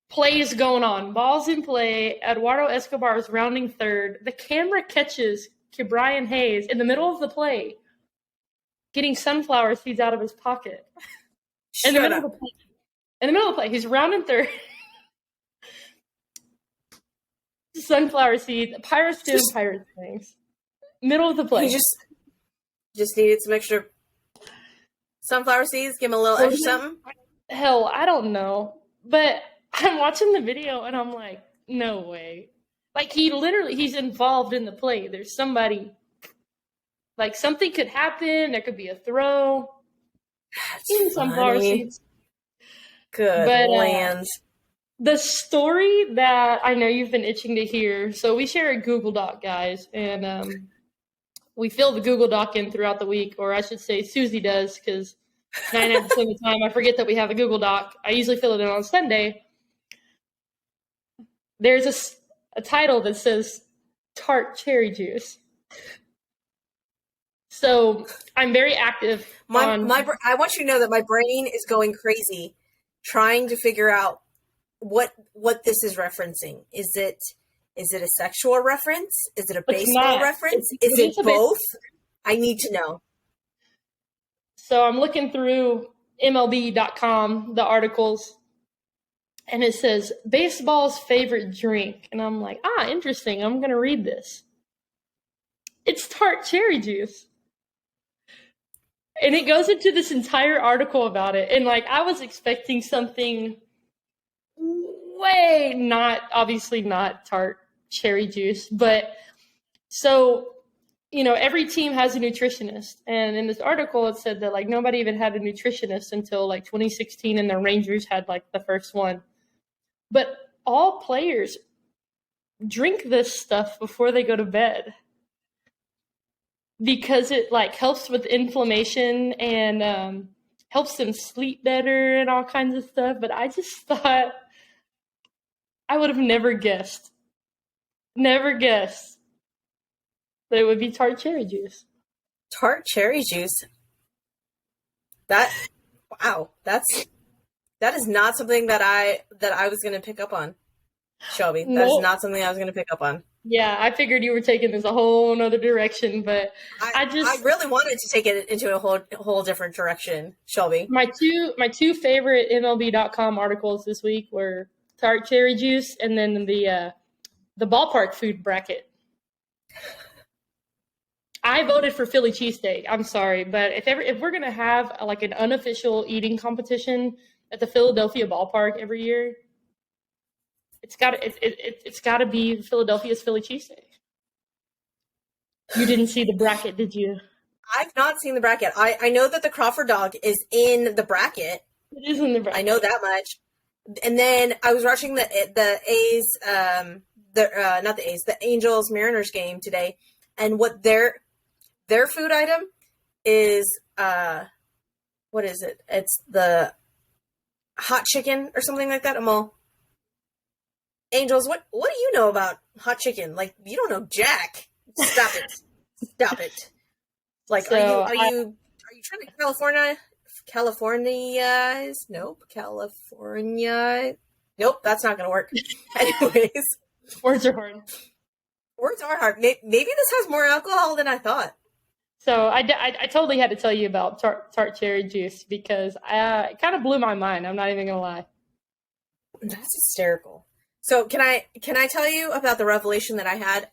Plays going on. Ball's in play. Eduardo Escobar is rounding third. The camera catches Ke'Bryan Hayes in the middle of the play getting sunflower seeds out of his pocket. In the middle of the play. He's rounding third. Sunflower seeds. Pirates doing pirate things. Middle of the play. He just needed some extra sunflower seeds. Give him a little extra something. Hell, I don't know. But I'm watching the video and I'm like, no way. Like, he's involved in the play. There's somebody, like, something could happen. There could be a throw. That's sunflower seeds. Good land. The story that I know you've been itching to hear. So we share a Google Doc, guys, and we fill the Google Doc in throughout the week, or I should say Suzy does, because 99% of the time I forget that we have a Google Doc. I usually fill it in on Sunday. There's a title that says tart cherry juice. So I'm very active. I want you to know that my brain is going crazy trying to figure out what this is referencing. Is it a sexual reference? Is it a baseball reference? Is it both? I need to know. So I'm looking through MLB.com, the articles, and it says, baseball's favorite drink. And I'm like, interesting. I'm going to read this. It's tart cherry juice. And it goes into this entire article about it. And like, I was expecting something way obviously not tart cherry juice, but so, every team has a nutritionist. And in this article, it said that like nobody even had a nutritionist until like 2016, and the Rangers had like the first one. But all players drink this stuff before they go to bed, because it like helps with inflammation and helps them sleep better and all kinds of stuff. But I just thought, I would have never guessed that it would be tart cherry juice. Tart cherry juice. That is not something that I was going to pick up on, Shelby. That is not something I was going to pick up on. Yeah, I figured you were taking this a whole nother direction, but I really wanted to take it into a whole different direction, Shelby. My two favorite MLB.com articles this week were tart cherry juice and then the ballpark food bracket. I voted for Philly cheesesteak. I'm sorry, but if we're gonna have like an unofficial eating competition at the Philadelphia ballpark every year, it's gotta be Philadelphia's Philly cheesesteak. You didn't see the bracket, did you? I've not seen the bracket. I know that the Crawford dog is in the bracket. It is in the bracket. I know that much. And then I was watching the A's, not the A's, the Angels Mariners game today, and what their food item is, what is it? It's the hot chicken or something like that. I'm all, Angels, what do you know about hot chicken? Like, you don't know jack. Stop it. Stop it. Like, so are you trying to Californiaize? Nope. California. Nope, that's not going to work. Anyways. Words are hard. Words are hard. Maybe this has more alcohol than I thought. So I totally had to tell you about tart cherry juice because it kind of blew my mind. I'm not even going to lie. That's hysterical. So can I tell you about the revelation that I had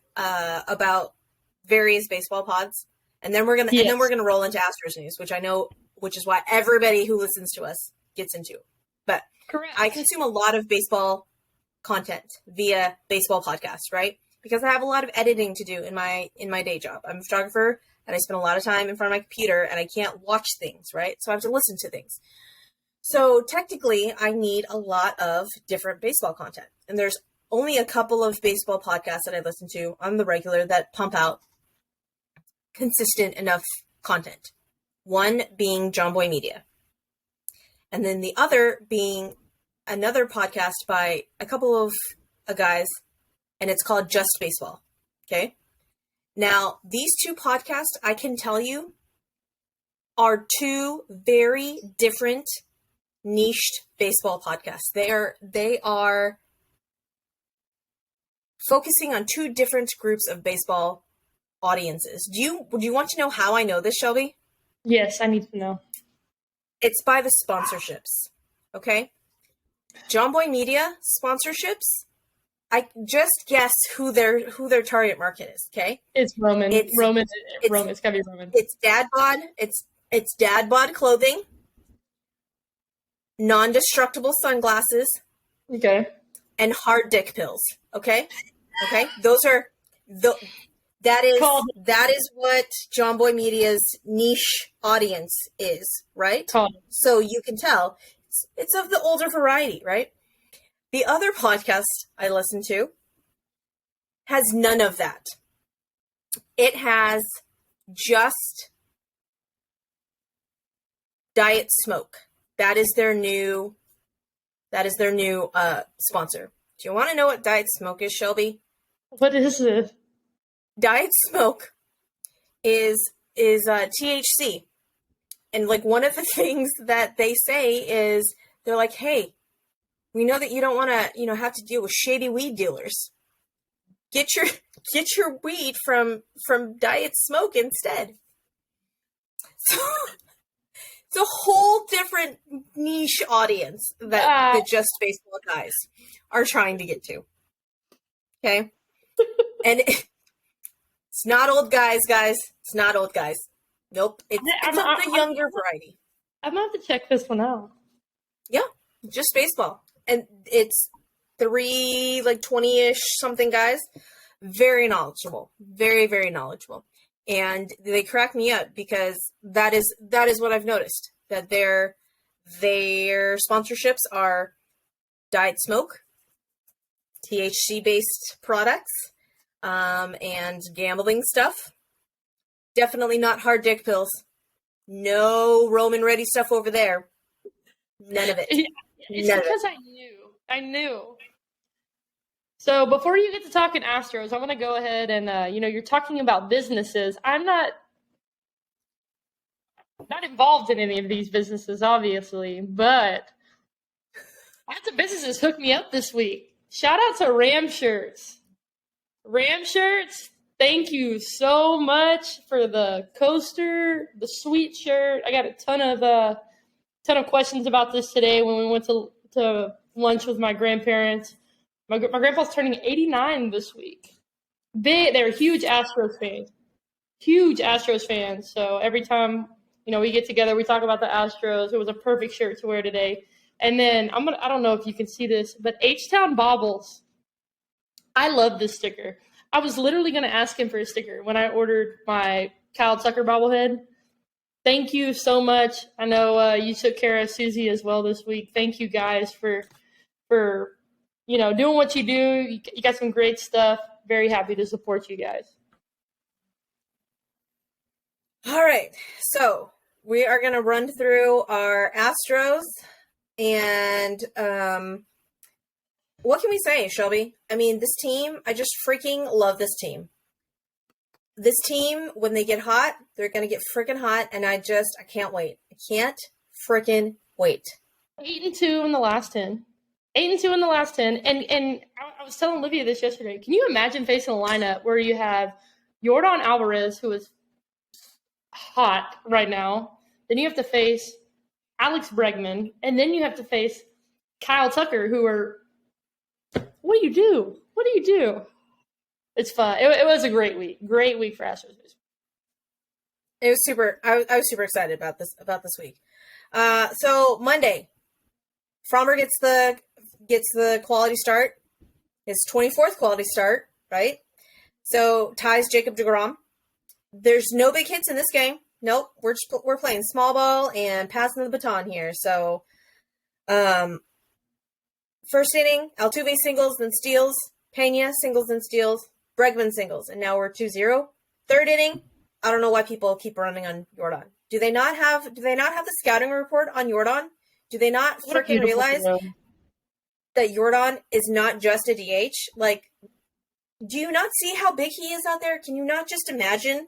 about various baseball pods? And then we're gonna roll into Astros news, which is why everybody who listens to us gets into. But correct. I consume a lot of baseball content via baseball podcasts, right? Because I have a lot of editing to do in my day job. I'm a photographer and I spend a lot of time in front of my computer and I can't watch things, right? So I have to listen to things. So technically I need a lot of different baseball content. And there's only a couple of baseball podcasts that I listen to on the regular that pump out consistent enough content. One being John Boy Media. And then the other being another podcast by a couple of guys, and it's called Just Baseball. Okay? Now, these two podcasts, I can tell you, are two very different niched baseball podcasts. They are focusing on two different groups of baseball audiences. Would you want to know how I know this, Shelby? Yes, I need to know. It's by the sponsorships. Okay? John Boy Media sponsorships. I just guess who their target market is, okay? It's Roman. It's gotta be Roman. It's dad bod. It's dad bod clothing. Non-destructible sunglasses. Okay. And hard dick pills. Okay? Okay? That is what John Boy Media's niche audience is, right? So you can tell it's of the older variety, right? The other podcast I listen to has none of that. It has just Diet Smoke. That is their new sponsor. Do you want to know what Diet Smoke is, Shelby? What is it? Diet Smoke is THC. And like one of the things that they say is they're like, hey, we know that you don't want to, have to deal with shady weed dealers. Get your weed from Diet Smoke instead. So it's a whole different niche audience that the Just Baseball guys are trying to get to. Okay? And it's not old guys. It's not old guys. Nope. It's the younger variety. I'm going to have to check this one out. Yeah, just baseball. And it's 3, 20-ish something guys. Very knowledgeable. Very, very knowledgeable. And they crack me up because that is what I've noticed. That their sponsorships are Diet Smoke, THC-based products, and gambling stuff. Definitely not hard dick pills. No Roman ready stuff over there. None of it. It's because I knew. So before you get to talking Astros, I want to go ahead and, you're talking about businesses. I'm not involved in any of these businesses, obviously, but lots of businesses hooked me up this week. Shout out to Ram Shirts. Ram Shirts, thank you so much for the coaster, the sweet shirt. I got a ton of questions about this today when we went to lunch with my grandparents. My grandpa's turning 89 this week. They're huge Astros fans. Huge Astros fans. So every time, we get together, we talk about the Astros. It was a perfect shirt to wear today. And then I don't know if you can see this, but H-Town Baubles. I love this sticker. I was literally going to ask him for a sticker when I ordered my Kyle Tucker bobblehead. Thank you so much. I know you took care of Suzy as well this week. Thank you guys for doing what you do. You got some great stuff. Very happy to support you guys. All right. So we are going to run through our Astros. And what can we say, Shelby? I mean, this team, I just freaking love this team. This team, when they get hot, they're going to get freaking hot. And I can't wait. I can't freaking wait. 8-2 in the last 10. 8-2 in the last 10. And I was telling Olivia this yesterday. Can you imagine facing a lineup where you have Yordan Alvarez, who is hot right now. Then you have to face Alex Bregman. And then you have to face Kyle Tucker, who are – what do you do? What do you do? It's fun. It was a great week. Great week for Astros. It was super – I was super excited about this week. So Monday, Fromber gets the quality start, his 24th quality start, right? So ties Jacob deGrom. There's no big hits in this game. Nope, we're playing small ball and passing the baton here. So, first inning, Altuve singles, then steals. Pena singles and steals. Bregman singles, and now we're 2-0. Third inning, I don't know why people keep running on Yordan. Do they not have the scouting report on Yordan? Do they not freaking realize that Yordan is not just a DH? Like, do you not see how big he is out there? Can you not just imagine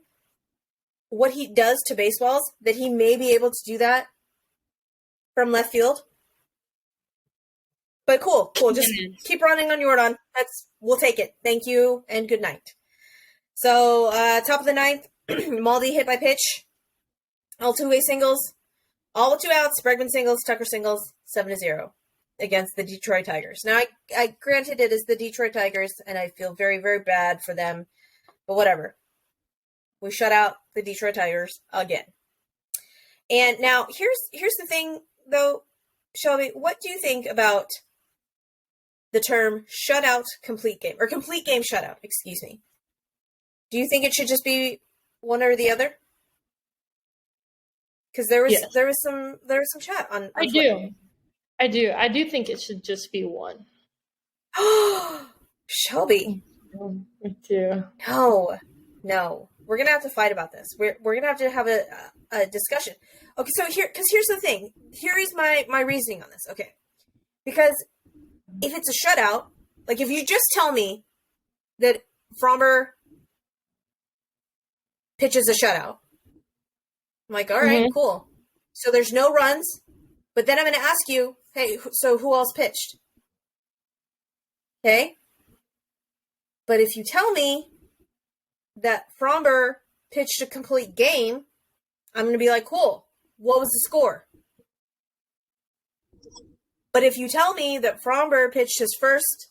what he does to baseballs, that he may be able to do that from left field? But cool. Just keep running on Yordan. We'll take it. Thank you and good night. So, top of the ninth, Maldi hit by pitch. Altuve singles. All 2 outs. Bregman singles. Tucker singles. 7-0 against the Detroit Tigers. Now, I granted it is the Detroit Tigers, and I feel very, very bad for them. But whatever. We shut out the Detroit Tigers again. And now, here's the thing, though, Shelby. What do you think about the term shutout complete game, or complete game shutout, excuse me? Do you think it should just be one or the other? Because there was some chat on I Twitter. I do think it should just be one. Shelby. Me too. No. We're gonna have to fight about this. We're gonna have a discussion. Okay, so here's the thing. Here is my reasoning on this. Okay, because if it's a shutout, like if you just tell me that Fromber pitches a shutout, I'm like, all right, cool. So there's no runs, but then I'm going to ask you, hey, so who else pitched? Okay, but if you tell me that Fromber pitched a complete game, I'm going to be like, cool, what was the score? But if you tell me that Fromber pitched his first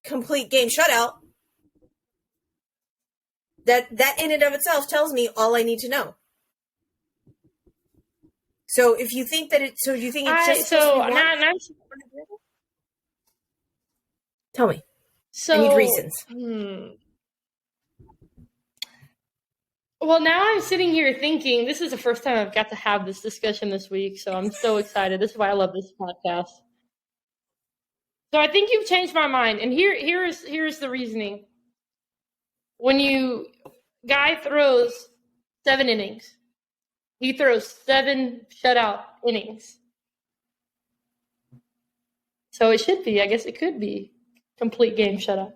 complete game shutout, that in and of itself tells me all I need to know. So if you think that you think it's just so supposed to be now, tell me. So I need reasons. Well, now I'm sitting here thinking this is the first time I've got to have this discussion this week, so I'm so excited. This is why I love this podcast. So I think you've changed my mind, and here's the reasoning. When guy throws 7 innings, he throws 7 shutout innings. So it should be, I guess it could be complete game shutout.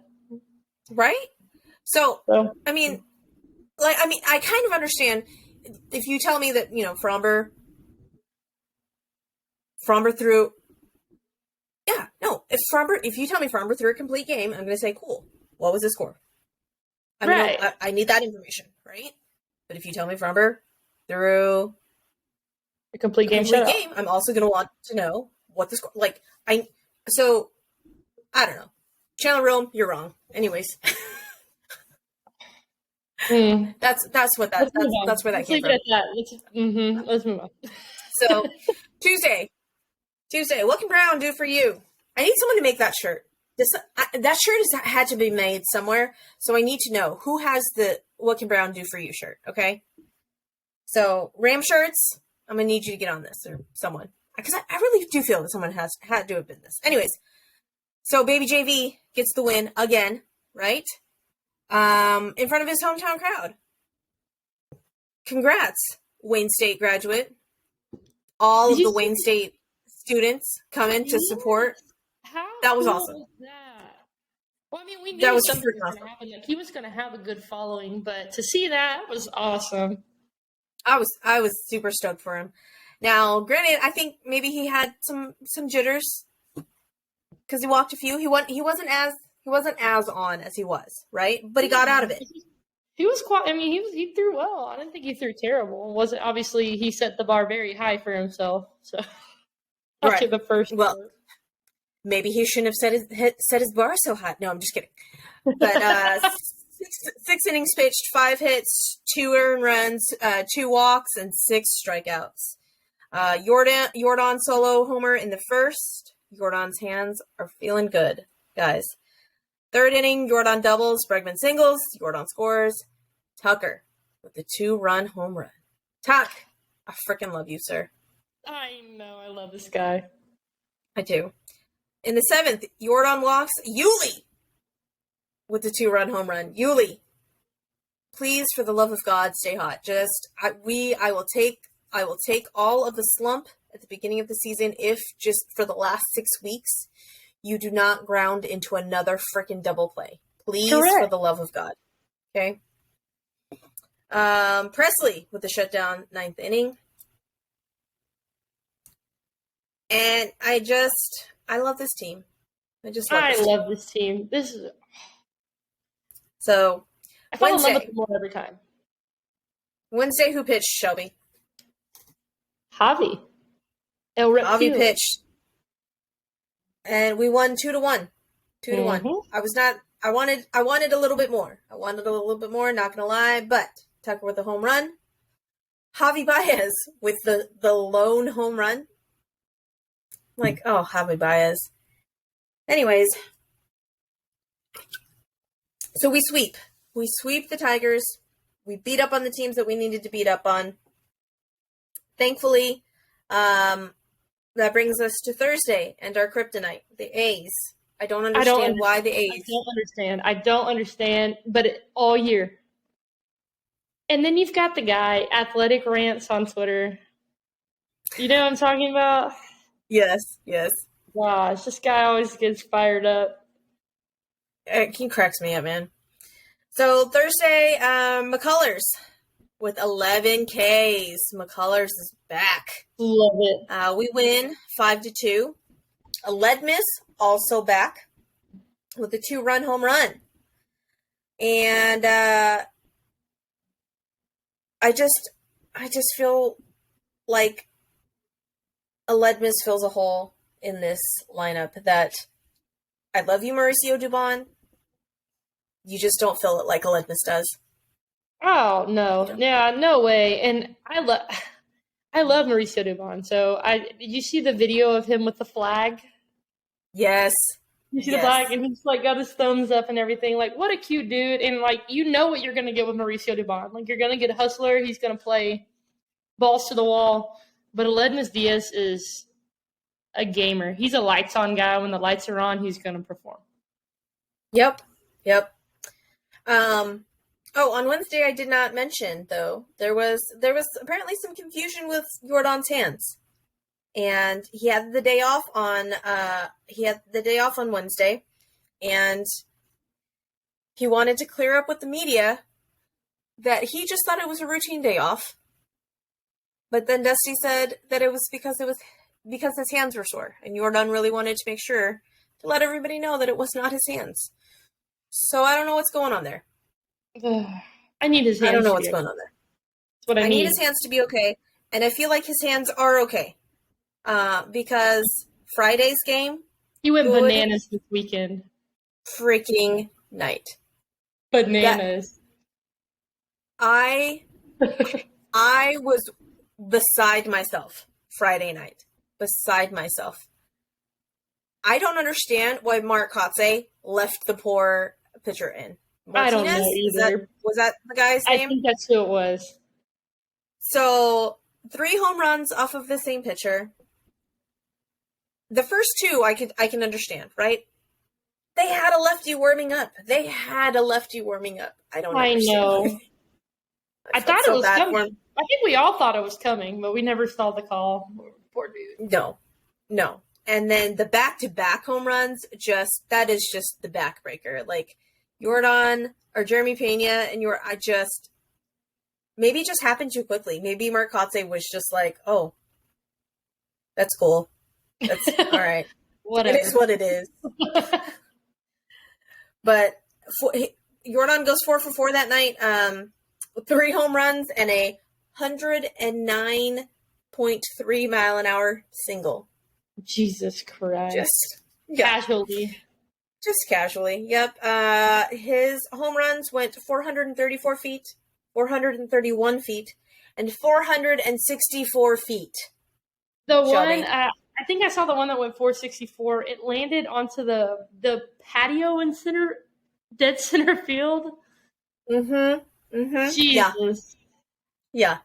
Right? So I mean, I kind of understand if you tell me that, Fromber threw. Yeah, no. If you tell me Fromber threw a complete game, I'm going to say, cool. What was the score? I need that information, right? But if you tell me Fromber threw a complete game, I'm also going to want to know what the score. I don't know. Chandler Rome, you're wrong. Anyways. That's where that came from. Let's move on. So Tuesday, what can Brown do for you? I need someone to make that shirt. That shirt had to be made somewhere, so I need to know who has the "What can Brown do for you" shirt. Okay, so Ram shirts, I'm gonna need you to get on this, or someone, because I really do feel that someone had to have been this. Anyways, so Baby JV gets the win again, right? In front of his hometown crowd. Congrats, Wayne State graduate. All of the Wayne State students come in to support. That was awesome. Was that? Well, I mean, we knew that was something was going to happen. Like, he was going to have a good following, but to see that was awesome. I was super stoked for him. Now, granted, I think maybe he had some jitters because he walked a few. He wasn't as on as he was, right? But he got out of it. He was quite. I mean, he threw well. I didn't think he threw terrible. Wasn't obviously he set the bar very high for himself. So after the first, maybe he shouldn't have set his bar so high. No, I'm just kidding. But 6 innings pitched, 5 hits, 2 earned runs, 2 walks, and 6 strikeouts. Yordan solo homer in the first. Yordan's hands are feeling good, guys. 3rd inning, Yordan doubles, Bregman singles, Yordan scores. Tucker with the 2-run home run. Tuck, I freaking love you, sir. I know, I love this guy. I do. In the 7th, Yordan walks Yuli with the 2-run home run. Yuli, please, for the love of God, stay hot. I will take all of the slump at the beginning of the season if just for the last 6 weeks you do not ground into another freaking double play. Please, for the love of God. Okay? Presley with the shutdown 9th inning. And I love this team. I love this team. This is so. I fall in love with them more every time. Wednesday, who pitched, Shelby? Javi. Javi pitched. And we won 2-1. 2-1. I wanted a little bit more. Not gonna lie, but Tucker with the home run. Javi Baez with the lone home run. Javi Baez. Anyways. So we sweep. We sweep the Tigers. We beat up on the teams that we needed to beat up on. Thankfully, that brings us to Thursday and our kryptonite, the A's. I don't understand why the A's. I don't understand, but all year. And then you've got the guy, Athletic Rants on Twitter. You know what I'm talking about? Yes. Gosh, this guy always gets fired up. He cracks me up, man. So Thursday, McCullers with 11 Ks. McCullers is back. Love it. We win 5-2. Ledmus also back with a 2-run home run. And I just feel like Ledmus fills a hole in this lineup that I love you, Mauricio Dubon. You just don't fill it like Ledmus does. Oh, no. Yeah, no way. And I love Mauricio Dubon. So did you see the video of him with the flag? Yes. You see the flag, and he's like got his thumbs up and everything. Like, what a cute dude! And like, you know what you're gonna get with Mauricio Dubon. Like, you're gonna get a hustler. He's gonna play balls to the wall. But Aledmus Diaz is a gamer. He's a lights on guy. When the lights are on, he's gonna perform. Yep. On Wednesday I did not mention though there was apparently some confusion with Yordan's hands, and he had the day off on Wednesday, and he wanted to clear up with the media that he just thought it was a routine day off, but then Dusty said that it was because his hands were sore, and Yordan really wanted to make sure to let everybody know that it was not his hands. So I don't know what's going on there. I need his hands. I don't know what's going on there. That's what I need his hands to be okay, and I feel like his hands are okay. Because Friday's game, he went bananas this weekend. Freaking night. Bananas. I was beside myself Friday night. Beside myself. I don't understand why Machete left the poor pitcher in. Martinez? I don't know either. Was that the guy's name? I think that's who it was. So, 3 home runs off of the same pitcher. The first 2 I can understand, right? They had a lefty warming up. I don't understand. I know. I thought it was coming. I think we all thought it was coming, but we never saw the call. Poor dude. No. And then the back-to-back home runs, that is just the backbreaker. Like, Yordan or Jeremy Pena and maybe it just happened too quickly. Maybe Machete was just like, oh, that's cool. That's all right. Whatever. It is what it is. But Yordan goes 4 for 4 that night. 3 home runs and a 109.3 mile an hour single. Jesus Christ. Just casually. Yep. His home runs went 434 feet, 431 feet, and 464 feet. The one, I think I saw the one that went 464. It landed onto the patio in dead center field. Jesus. Yeah.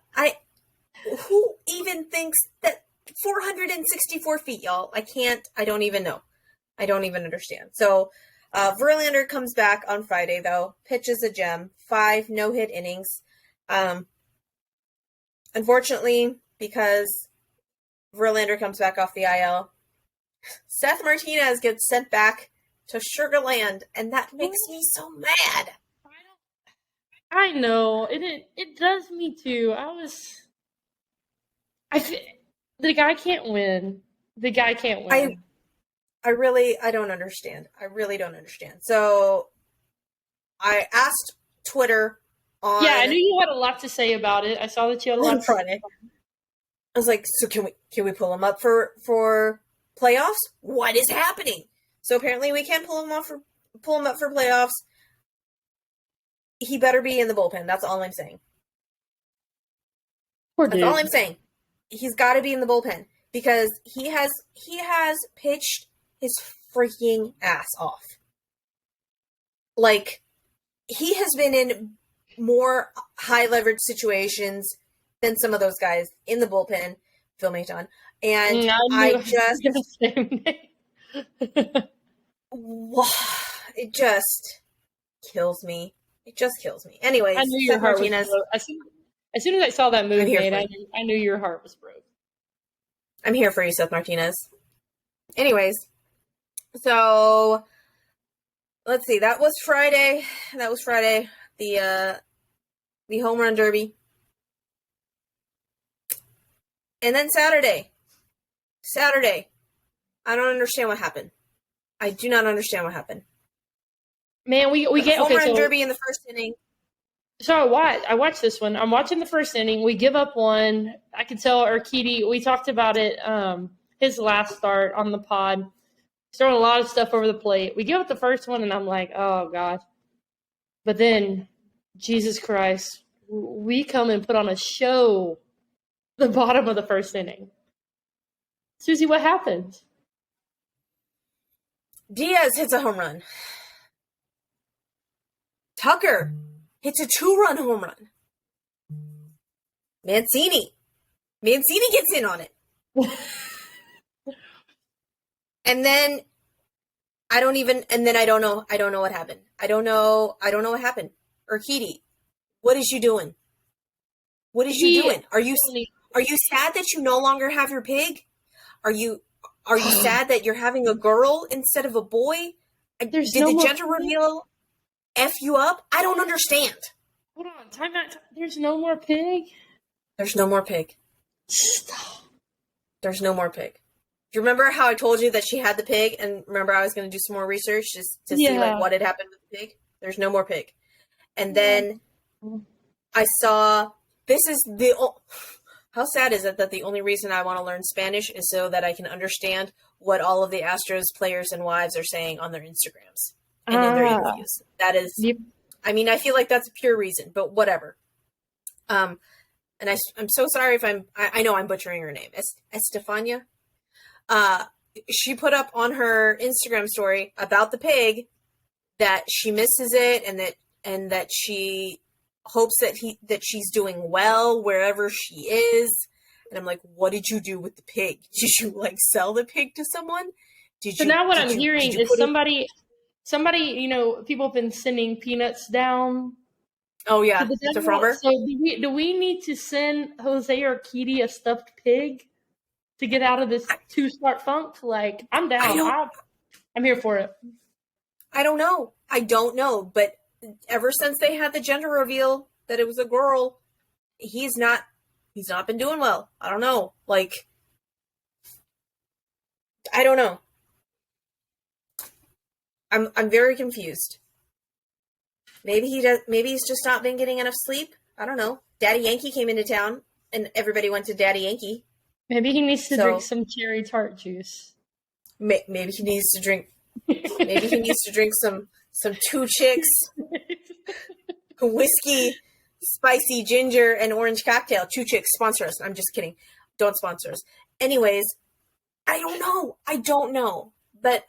Who even thinks that 464 feet, y'all? I don't even know. I don't even understand. So, Verlander comes back on Friday, though. Pitches a gem. 5 no-hit innings. Unfortunately, because Verlander comes back off the IL, Seth Martinez gets sent back to Sugarland, and that makes me so mad. I know. It does me too. The guy can't win. I don't understand. I really don't understand. So I asked Twitter on... Yeah, I knew you had a lot to say about it. I saw that you had a lot to say about it. I was like, so can we pull him up for playoffs? What is happening? So apparently we can't pull him up for playoffs. He better be in the bullpen. That's all I'm saying. That's all I'm saying. He's got to be in the bullpen because he has pitched his freaking ass off. Like, he has been in more high leverage situations than some of those guys in the bullpen, Phil Maton. And it just kills me. It just kills me. Anyways, I knew your heart was broke. As soon as I saw that move made, I knew your heart was broke. I'm here for you, Seth Martinez. Anyways, so let's see. That was Friday. The home run derby. And then Saturday. I don't understand what happened. I do not understand what happened. Man, we get home run derby in the first inning. So I watched this one. I'm watching the first inning. We give up one. I can tell Urquidy, we talked about it, his last start on the pod. He's throwing a lot of stuff over the plate. We give up the first one, and I'm like, oh, God. But then, Jesus Christ, we come and put on a show the bottom of the first inning. Suzy, what happened? Diaz hits a home run. Tucker hits a 2-run home run. Mancini gets in on it. And then I don't know what happened. I don't know what happened. Urquidy, what is you doing? What is you doing? Are you sad that you no longer have your pig? Are you sad that you're having a girl instead of a boy? Did the gender reveal F you up? I don't understand. Hold on, time out. There's no more pig? There's no more pig. Stop. There's no more pig. Do you remember how I told you that she had the pig? And remember I was going to do some more research just to see like what had happened with the pig? There's no more pig. And then I saw, how sad is it that the only reason I want to learn Spanish is so that I can understand what all of the Astros players and wives are saying on their Instagrams and in their interviews. That is, I mean, I feel like that's a pure reason, but whatever. And I'm so sorry if I know I'm butchering her name. Estefania. She put up on her Instagram story about the pig that she misses it and that she hopes that she's doing well wherever she is. And I'm like, what did you do with the pig? Did you like sell the pig to someone? Now what I'm hearing is somebody, people have been sending peanuts down. Oh yeah, to FRAMBER. So do we need to send Jose Urquidy a stuffed pig to get out of this 2-start funk? Like, I'm down. I'm here for it. I don't know. But ever since they had the gender reveal that it was a girl, he's not been doing well. I don't know. Like, I don't know. I'm very confused. Maybe he's just not been getting enough sleep. I don't know. Daddy Yankee came into town and everybody went to Daddy Yankee. Maybe he needs to drink some cherry tart juice. Maybe he needs to drink some 2 Chicks, whiskey, spicy ginger, and orange cocktail. 2 Chicks, sponsor us. I'm just kidding. Don't sponsor us. Anyways, I don't know. But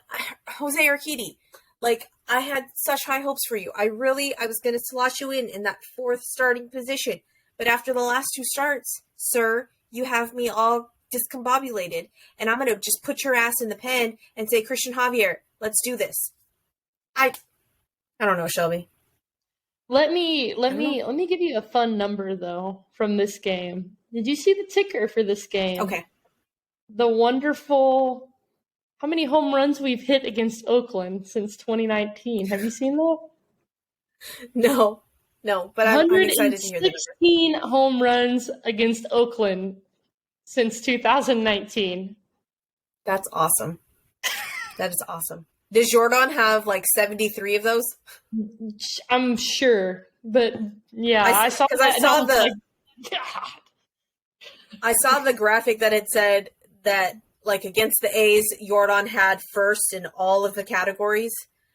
Jose Urquidy, like, I had such high hopes for you. I was going to slot you in that 4th starting position. But after the last 2 starts, sir, you have me all discombobulated. And I'm going to just put your ass in the pen and say, Christian Javier, let's do this. I don't know, Shelby. Let me give you a fun number though from this game. Did you see the ticker for this game? Okay. The wonderful how many home runs we've hit against Oakland since 2019. Have you seen that? No, but I'm excited to hear that. 116 home runs against Oakland since 2019. That's awesome. That is awesome. Does Yordan have like 73 of those? I'm sure, but yeah, I saw the graphic that it said that like against the A's, Yordan had first in all of the categories,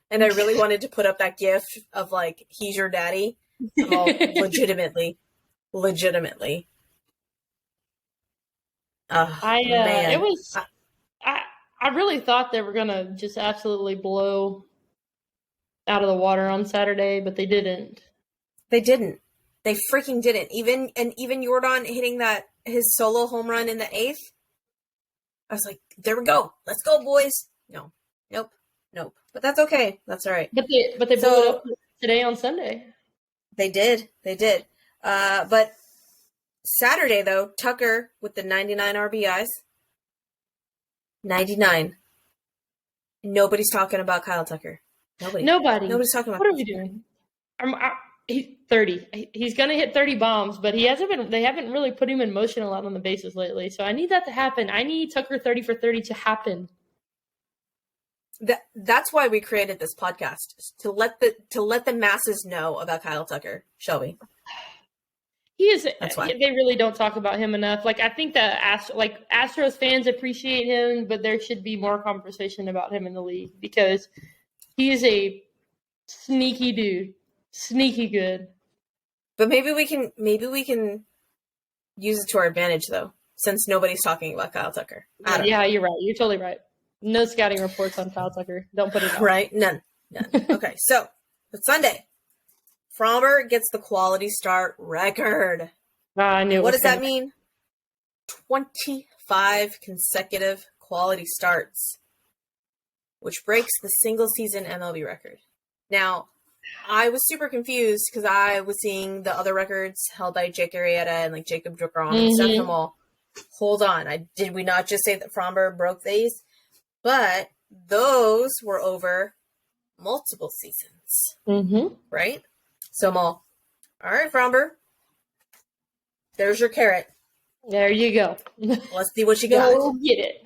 and I really wanted to put up that GIF of like he's your daddy. Oh, legitimately. I really thought they were gonna just absolutely blow out of the water on Saturday, but they didn't. They freaking didn't. Even Yordan hitting his solo home run in the 8th. I was like, there we go. Let's go, boys. No. Nope. But that's okay. That's all right. But they blew it up today on Sunday. They did. But Saturday though, Tucker with the 99 RBIs. 99. Nobody's talking about Kyle Tucker. Nobody's talking about. What are we doing? He's 30. He's gonna hit 30 bombs, but they haven't really put him in motion a lot on the bases lately. So I need that to happen. I need Tucker 30 for 30 to happen. That's why we created this podcast, to let the masses know about Kyle Tucker. Shelby. That's why. They really don't talk about him enough. Like, I think that Astros fans appreciate him, but there should be more conversation about him in the league because he is a sneaky dude, sneaky good. But maybe we can use it to our advantage, though, since nobody's talking about Kyle Tucker. Yeah, you're right. You're totally right. No scouting reports on Kyle Tucker. Don't put it out. Right? None. Okay, so it's Sunday. Framber gets the quality start record. I knew. What does that mean? 25 consecutive quality starts, which breaks the single season MLB record. Now, I was super confused because I was seeing the other records held by Jake Arrieta and like Jacob DeGrom and stuff. I'm all, hold on. Did we not just say that Framber broke these? But those were over multiple seasons. Right? So I'm all right, Framber. There's your carrot. There you go. Let's see what you got. Go get it.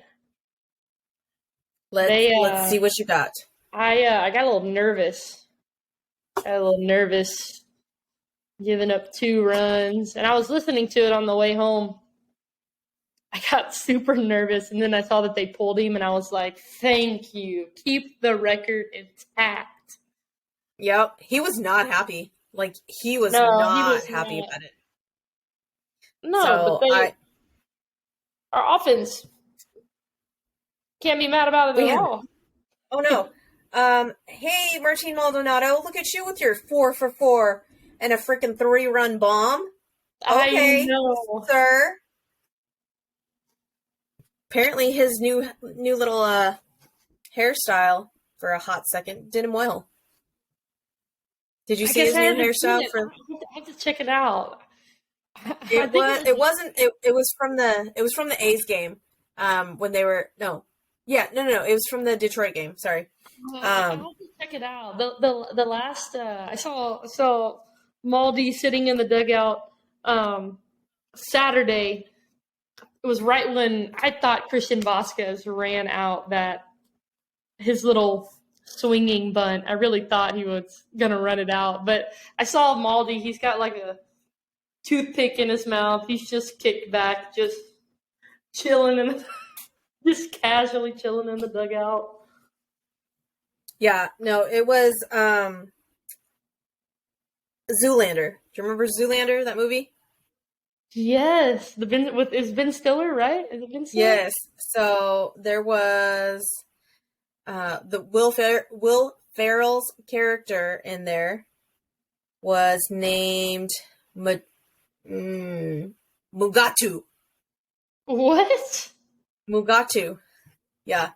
Let's see what you got. I got a little nervous. Giving up 2 runs. And I was listening to it on the way home. I got super nervous, and then I saw that they pulled him, and I was like, thank you. Keep the record intact. Yep. He was not happy. Like, he was not happy about it. No, so but our offense can't be mad about it at all. Oh, no. Hey, Martin Maldonado, look at you with your 4 for 4 and a freaking 3-run bomb. Okay, I know. Sir. Apparently his new little hairstyle for a hot second did him well. Did you see his new hairstyle? I have to check it out. It was from the A's game. When they were no. It was from the Detroit game. Sorry. I have to check it out. The last I saw Maldi sitting in the dugout Saturday. It was right when I thought Christian Vasquez ran out his little swinging bunt. I really thought he was going to run it out. But I saw Maldi. He's got like a toothpick in his mouth. He's just kicked back, just chilling, just casually chilling in the dugout. Yeah, no, it was Zoolander. Do you remember Zoolander, that movie? Yes, is Ben Stiller, right? Is it Ben Stiller? Yes. So there was the Will Ferrell's character in there was named Mugatu. What? Mugatu. Yeah.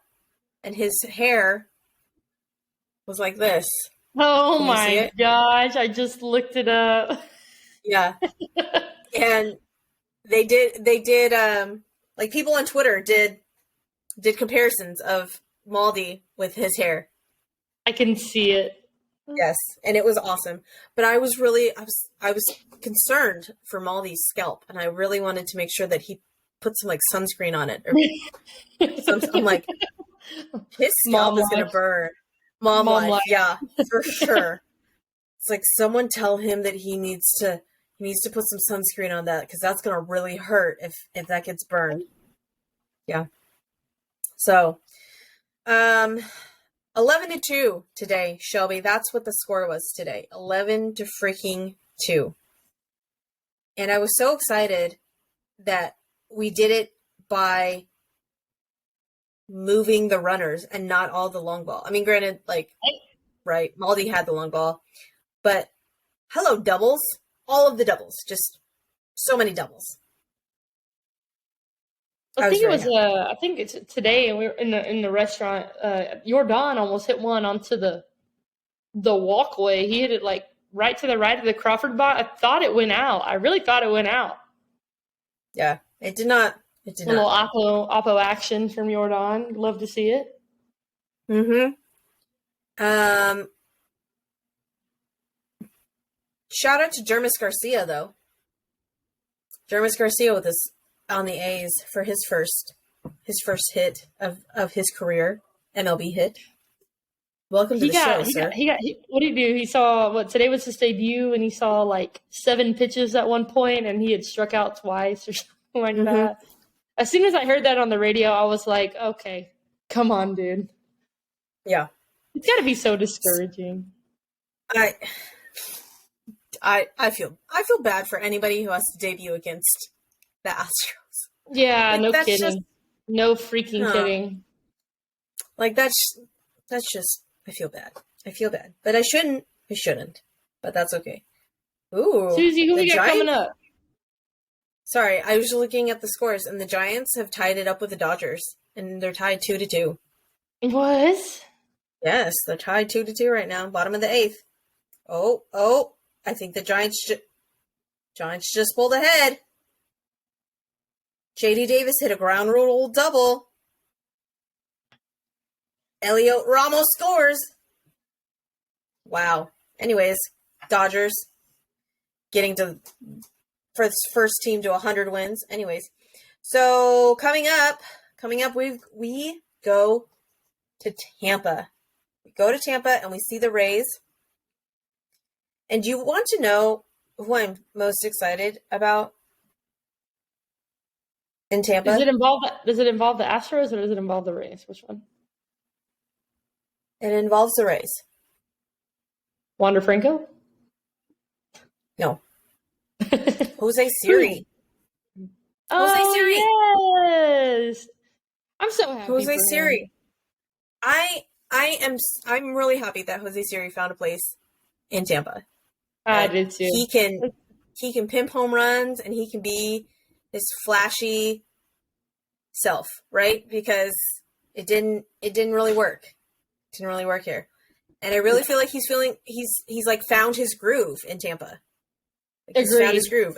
And his hair was like this. Oh my gosh, I just looked it up. Yeah. And they did like people on Twitter did comparisons of Maldi with his hair. I can see it. Yes, and it was awesome. But I was concerned for Maldi's scalp, and I really wanted to make sure that he put some like sunscreen on it. I'm like, his scalp is going to burn. Mom life, yeah, for sure. It's like someone tell him that he needs to put some sunscreen on that because that's going to really hurt if that gets burned. Yeah. So, 11-2 today, Shelby. That's what the score was today. 11-2. And I was so excited that we did it by moving the runners and not all the long ball. I mean, granted, like, right, Maldi had the long ball, but hello, doubles. All of the doubles. Just so many doubles. I think it's today, and we were in the restaurant. Yordan almost hit one onto the walkway. He hit it like right to the right of the Crawford box. I thought it went out. I really thought it went out. Yeah, it did not. It did not. A little oppo action from Yordan. Love to see it. Mm-hmm. Shout out to Jermis Garcia, though. Jermis Garcia with us on the A's for his first hit of his career, MLB hit. Welcome to the show, sir. What did he do? He saw, today was his debut, and he saw like 7 pitches at one point, and he had struck out twice or something like that. As soon as I heard that on the radio, I was like, okay, come on, dude. Yeah. It's got to be so discouraging. I feel bad for anybody who has to debut against the Astros. Yeah, Like, no that's kidding. just No freaking kidding. like that's just I feel bad, but I shouldn't, but that's okay. Ooh, Suzy, who the we got Giants. coming up? Sorry, I was looking at the scores, and the Giants have tied it up with the Dodgers, and they're tied 2-2. What? Yes, they're tied 2-2 right now, bottom of the 8th. Oh! I think the Giants just pulled ahead. J.D. Davis hit a ground rule double. Elliot Ramos scores. Wow. Anyways, Dodgers getting to first team to 100 wins. Anyways, so coming up, we go to Tampa. We go to Tampa and we see the Rays. And you want to know who I'm most excited about in Tampa? Does it involve the Astros or does it involve the Rays? Which one? It involves the Rays. Wander Franco? No. Jose Siri. Oh, Siri. Yes. I'm so happy. Jose for Siri. him. I'm really happy that Jose Siri found a place in Tampa. I did too. He can pimp home runs and he can be his flashy self, right? Because it didn't really work. It didn't really work here. And I really feel like he's like found his groove in Tampa. Like he's found his groove.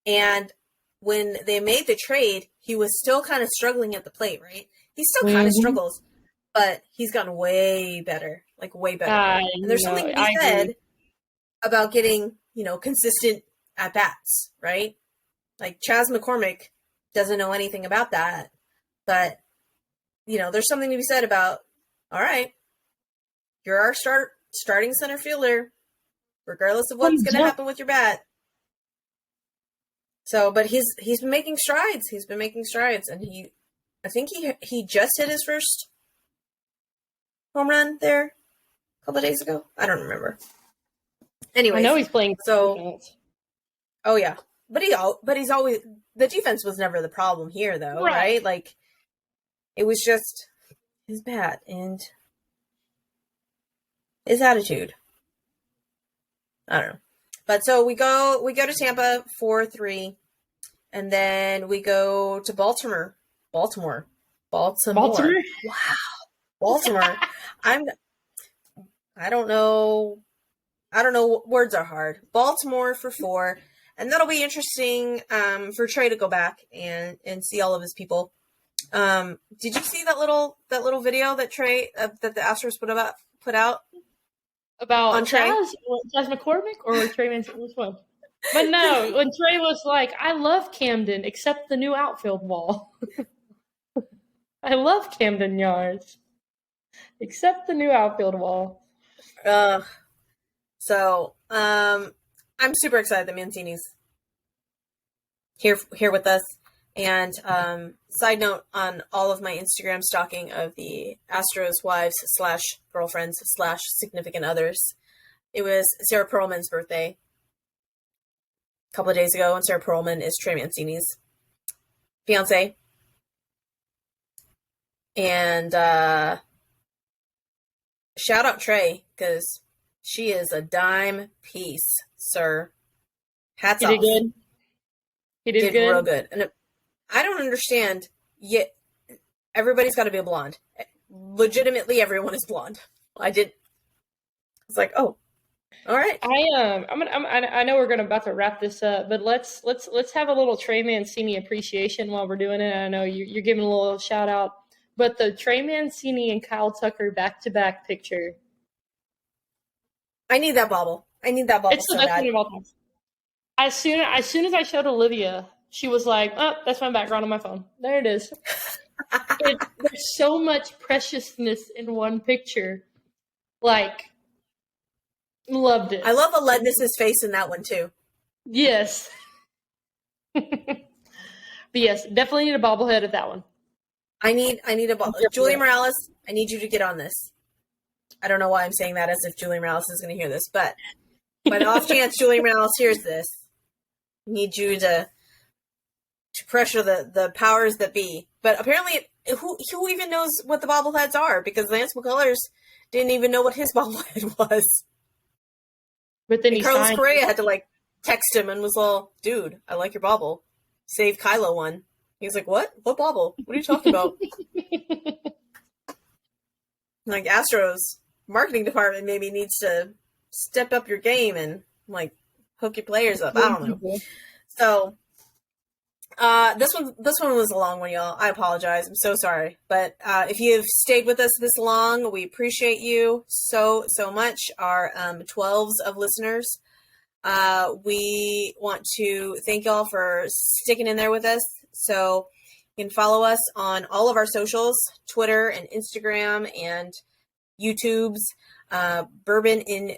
And when they made the trade, he was still kind of struggling at the plate, right? He still kind of struggles, but he's gotten way better, like way better. And there's something to be said about getting, consistent at bats, right? Like Chas McCormick doesn't know anything about that, but there's something to be said about, all right, you're our starting center fielder, regardless of what's going to happen with your bat. So, but he's been making strides. He's been making strides, and I think he just hit his first home run there a couple of days ago. I don't remember. Anyway, I know he's playing. So, oh yeah, but he's always, the defense was never the problem here, though, right? Like, it was just his bat and his attitude. I don't know. But so we go to Tampa 4-3, and then we go to Baltimore. Wow, Baltimore. I don't know. Words are hard. Baltimore for 4, and that'll be interesting for Trey to go back and see all of his people. Did you see that little video that Trey that the Astros put out? About on Trey? Chas McCormick or Trey Mancini? Which one? But no, when Trey was like, I love Camden, except the new outfield wall. I love Camden Yards, except the new outfield wall. So, I'm super excited that Mancini's here with us. And side note on all of my Instagram stalking of the Astros wives / girlfriends / significant others, it was Sarah Perlman's birthday a couple of days ago, and Sarah Perlman is Trey Mancini's fiance. And shout out Trey, because she is a dime piece, sir. Hats off. He did good. He did good. Real good. And I don't understand, yet everybody's got to be a blonde. Legitimately, everyone is blonde. I was like, oh, all right. I know we're about to wrap this up, but let's have a little Trey Mancini appreciation while we're doing it. I know you're giving a little shout out, but the Trey Mancini and Kyle Tucker back-to-back picture. I need that bobble. It's the best thing of all time. As soon as I showed Olivia, she was like, oh, that's my background on my phone. There it is. There's so much preciousness in one picture. Like, loved it. I love Alednis's face in that one, too. Yes. But yes, definitely need a bobblehead of that one. I need a bobblehead. Julie Morales, I need you to get on this. I don't know why I'm saying that as if Julie Morales is going to hear this, but by the off chance Julie Morales hears this, I need you to pressure the powers that be. But apparently, who even knows what the bobbleheads are? Because Lance McCullers didn't even know what his bobblehead was. But then and Carlos Correa had to like text him and was all, dude, I like your bobble. Save Kylo one. He's like, what? What bobble? What are you talking about? Like, Astros marketing department maybe needs to step up your game and like hook your players up. I don't know. So this one was a long one, y'all. I apologize. I'm so sorry. But if you've stayed with us this long, we appreciate you so much. Our 12s of listeners. We want to thank y'all for sticking in there with us. So you can follow us on all of our socials, Twitter and Instagram and YouTube's Bourbon in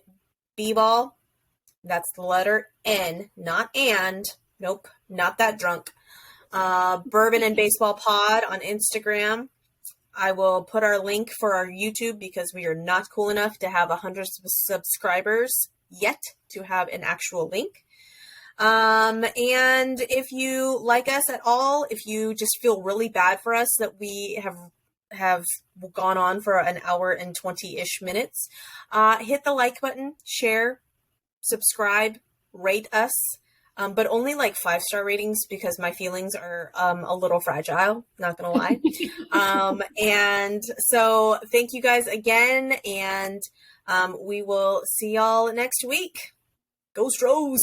B-Ball. That's the letter N, not and. Nope, not that drunk. Bourbon and Baseball Pod on Instagram. I will put our link for our YouTube because we are not cool enough to have 100 subscribers yet to have an actual link. And if you like us at all, if you just feel really bad for us that we have gone on for an hour and 20-ish minutes, hit the like button, share, subscribe, rate us, but only like 5-star ratings because my feelings are a little fragile, not gonna lie. And so thank you guys again, and we will see y'all next week. Go Stros!